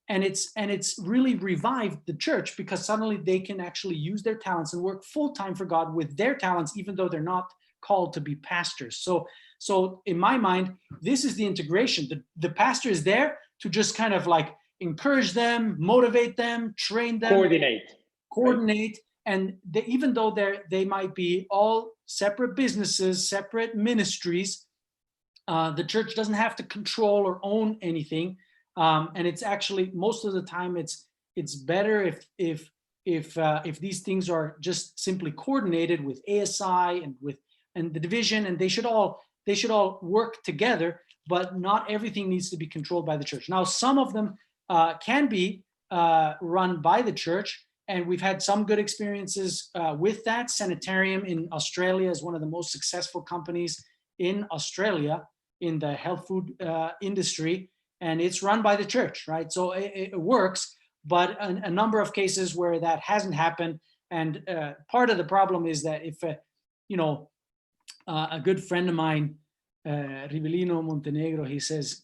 B: it's really revived the church, because suddenly they can actually use their talents and work full time for God with their talents, even though they're not called to be pastors. So in my mind, this is the integration. The pastor is there to just kind of like encourage them, motivate them, train them, coordinate. Right? And even though they might be all separate businesses, separate ministries, the church doesn't have to control or own anything. And it's actually, most of the time, it's better if these things are just simply coordinated with ASI and the division, and they should all work together, but not everything needs to be controlled by the church. Now, some of them can be run by the church, and we've had some good experiences with that. Sanitarium in Australia is one of the most successful companies in Australia in the health food industry, and it's run by the church, right? So it works, but a number of cases where that hasn't happened, and part of the problem is that if a good friend of mine, Rivellino Montenegro, he says,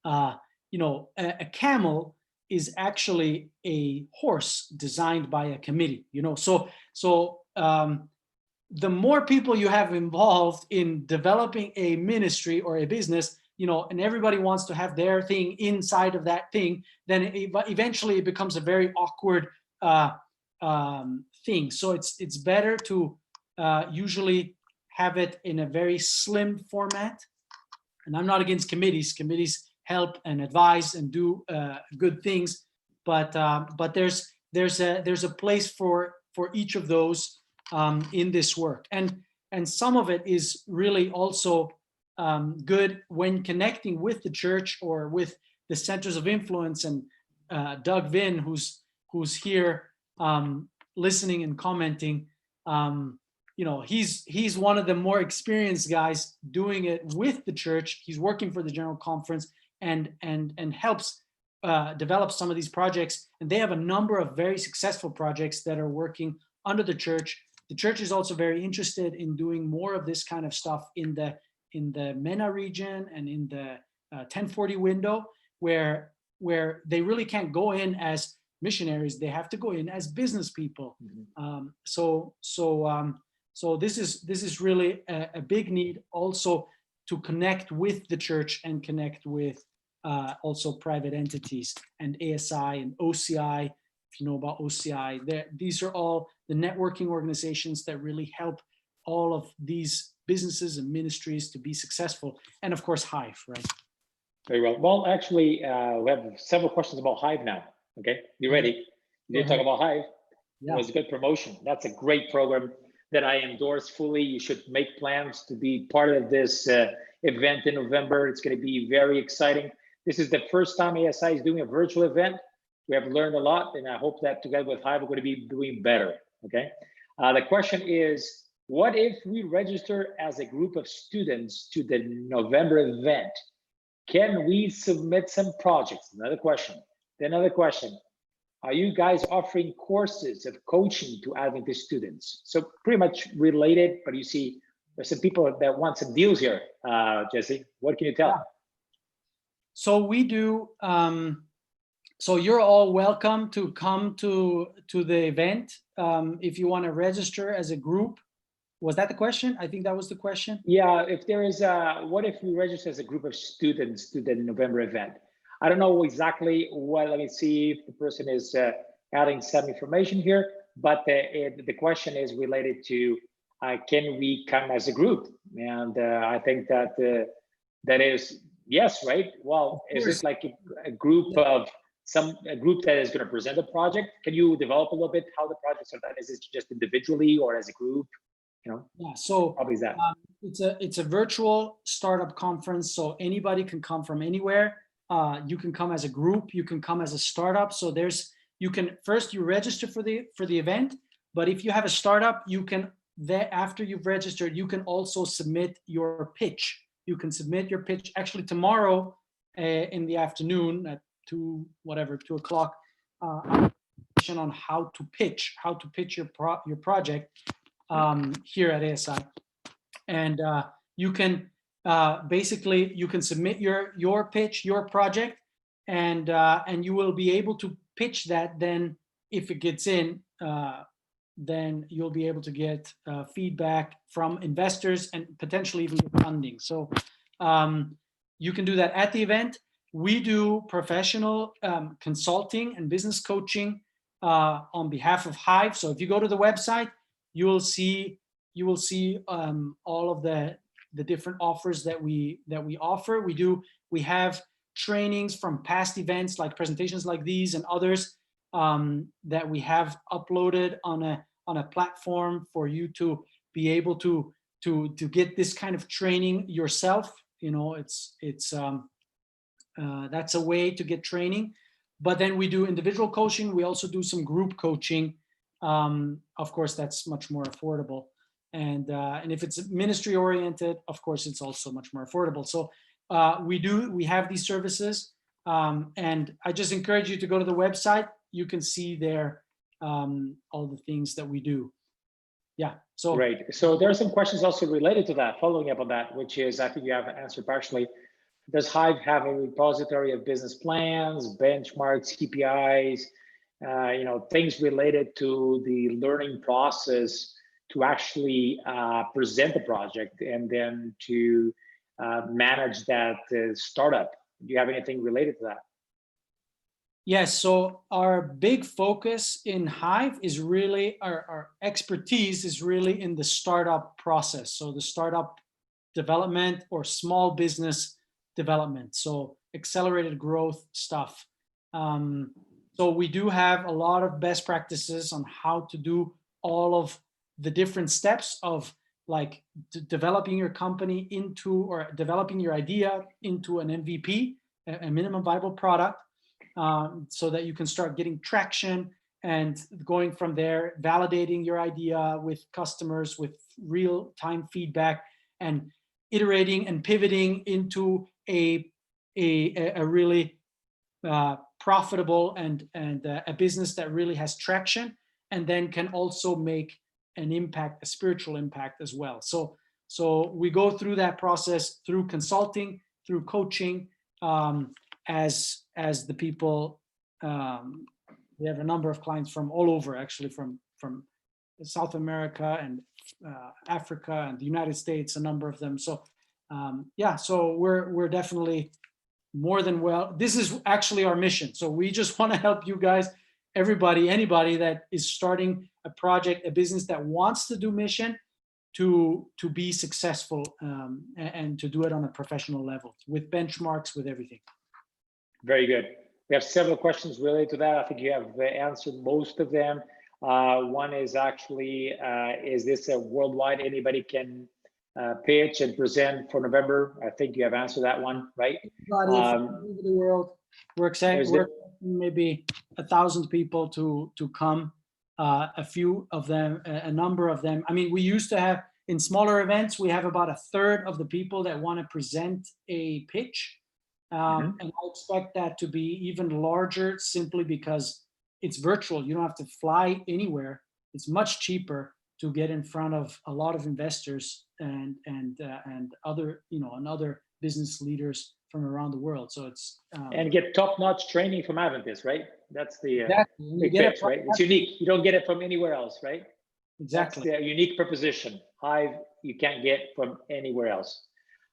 B: a camel is actually a horse designed by a committee, So the more people you have involved in developing a ministry or a business, and everybody wants to have their thing inside of that thing, then eventually it becomes a very awkward thing. So it's better to usually have it in a very slim format. And I'm not against committees. Committees help and advise and do good things, but there's a place for each of those in this work, and some of it is really also good when connecting with the church or with the centers of influence. And Doug Vinn, who's here listening and commenting, he's one of the more experienced guys doing it with the church. He's working for the General Conference and helps develop some of these projects. And they have a number of very successful projects that are working under the church. The church is also very interested in doing more of this kind of stuff in the MENA region and in the 1040 window, where they really can't go in as missionaries. They have to go in as business people. Mm-hmm. So this is really a big need also to connect with the church and connect with also private entities and ASI and OCI. If you know about OCI, these are all the networking organizations that really help all of these businesses and ministries to be successful. And of course, Hive, right?
A: Very well. Well, actually, we have several questions about Hive now. Okay, you ready? You did talk about Hive. Yeah. It was a good promotion. That's a great program that I endorse fully. You should make plans to be part of this event in November. It's going to be very exciting. This is the first time ASI is doing a virtual event. We have learned a lot, and I hope that together with Hive, we're going to be doing better. Okay. The question is, what if we register as a group of students to the November event? Can we submit some projects? Another question. Another question. Are you guys offering courses of coaching to Adventist students? So pretty much related, but you see, there's some people that want some deals here. Jesse, what can you tell?
B: Yeah. So we do. So you're all welcome to come to the event if you want to register as a group. Was that the question? I think that was the question.
A: Yeah, if there is what if we register as a group of students to the November event? I don't know exactly what, let me see if the person is adding some information here, but the question is related to can we come as a group? And I think that that is yes, right? Well, is it like a group of a group that is going to present a project? Can you develop a little bit how the projects are done? Is it just individually or as a group?
B: Yeah, so
A: probably that.
B: It's a virtual startup conference, so anybody can come from anywhere. You can come as a group, you can come as a startup. So you register for the event, but if you have a startup, you can after you've registered, you can also submit your pitch. You can submit your pitch actually tomorrow in the afternoon at 2 o'clock on how to pitch your project here at ASI. And you can basically you can submit your pitch, your project, and you will be able to pitch that. Then if it gets in, then you'll be able to get feedback from investors and potentially even get funding. So you can do that at the event. We do professional consulting and business coaching on behalf of Hive. So if you go to the website, you will see all of the different offers that we offer. We have trainings from past events like presentations like these and others that we have uploaded on a platform for you to be able to get this kind of training yourself. That's a way to get training. But then we do individual coaching. We also do some group coaching. Of course, that's much more affordable. And if it's ministry oriented, of course, it's also much more affordable. So we have these services, and I just encourage you to go to the website. You can see there all the things that we do. Yeah. So
A: great. So there are some questions also related to that, following up on that, which is, I think you have answered partially. Does Hive have a repository of business plans, benchmarks, KPIs, things related to the learning process to actually present the project and then to manage that startup? Do you have anything related to that?
B: Yes, so our big focus in Hive is really, our expertise is really in the startup process. So the startup development or small business development. So accelerated growth stuff. So we do have a lot of best practices on how to do all of the different steps of like developing your company into, or developing your idea into an MVP, a minimum viable product, so that you can start getting traction and going from there, validating your idea with customers, with real-time feedback, and iterating and pivoting into a really profitable and a business that really has traction, and then can also make an impact, a spiritual impact as well. So we go through that process through consulting, through coaching, as the people. We have a number of clients from all over, actually, from South America and Africa and the United States, a number of them. So yeah, so we're definitely more than well. This is actually our mission. So we just want to help you guys, everybody, anybody that is starting a project, a business that wants to do mission, to be successful, and to do it on a professional level with benchmarks, with everything.
A: Very good. We have several questions related to that. I think you have answered most of them. One is actually, is this a worldwide, anybody can pitch and present for November? I think you have answered that one, right?
B: Everybody from all over the world. We're excited. We're maybe 1,000 people to come. A few of them, a number of them. I mean, we used to have, in smaller events, we have about 1/3 of the people that want to present a pitch. And I expect that to be even larger, simply because it's virtual. You don't have to fly anywhere. It's much cheaper to get in front of a lot of investors and other, and other business leaders from around the world. So it's
A: and get top-notch training from Adventism, right? That's the big pitch, right? It's unique. You don't get it from anywhere else, right?
B: Exactly.
A: That's the unique proposition. Hive, you can't get from anywhere else.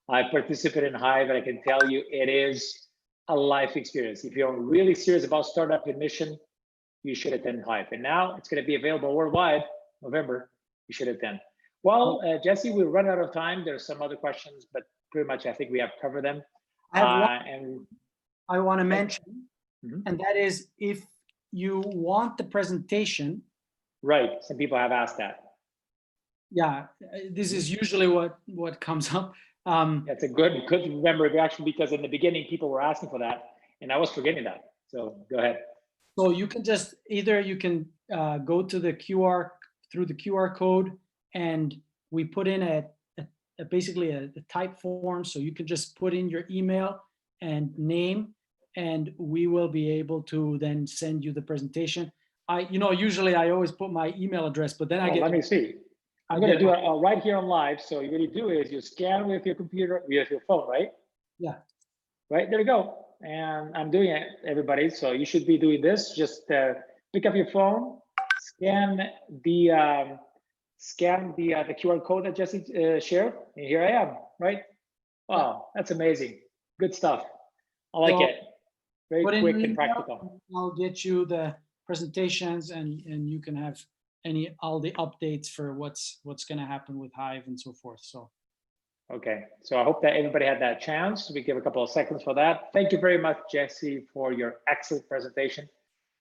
A: I participated in Hive, and I can tell you it is a life experience. If you're really serious about startup and mission, you should attend Hive. And now it's going to be available worldwide, November. You should attend. Well, Jesse, we'll run out of time. There's some other questions, but pretty much I think we have covered them.
B: I want to mention, and that is, if you want the presentation.
A: Right. Some people have asked that.
B: Yeah, this is usually what comes up.
A: That's a good remember, actually, because in the beginning people were asking for that, and I was forgetting that. So go ahead.
B: So you can just you can go to the through the QR code, and we put in basically a type form. So you can just put in your email and name, and we will be able to then send you the presentation. Usually I always put my email address, but then let
A: me see. I'm going to do it right here on live. So what you do is you scan with your computer, with your phone, right?
B: Yeah.
A: Right, there you go. And I'm doing it, everybody. So you should be doing this. Just pick up your phone, scan the QR code that Jesse shared. And here I am, right? Wow, that's amazing. Good stuff. I like it. Very quick and practical.
B: I'll get you the presentations, and you can have all the updates for what's going to happen with Hive and so forth. So
A: okay, so I hope that everybody had that chance. We give a couple of seconds for that. Thank you very much, Jesse, for your excellent presentation.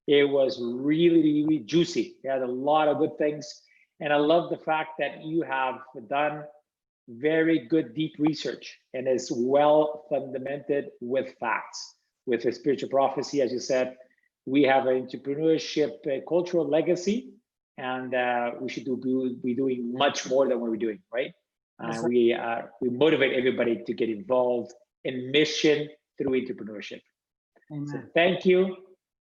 A: It was really, really juicy. You had a lot of good things, and I love the fact that you have done very good deep research and is well fundamented with facts, with a spiritual prophecy. As you said, we have an entrepreneurship cultural legacy, and we should be doing much more than what we're doing, right? We motivate everybody to get involved in mission through entrepreneurship.
B: Amen.
A: So thank you,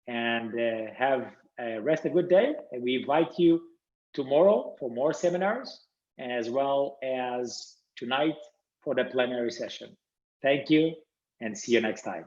A: and have a rest a good day. And we invite you tomorrow for more seminars, as well as tonight for the plenary session. Thank you, and see you next time.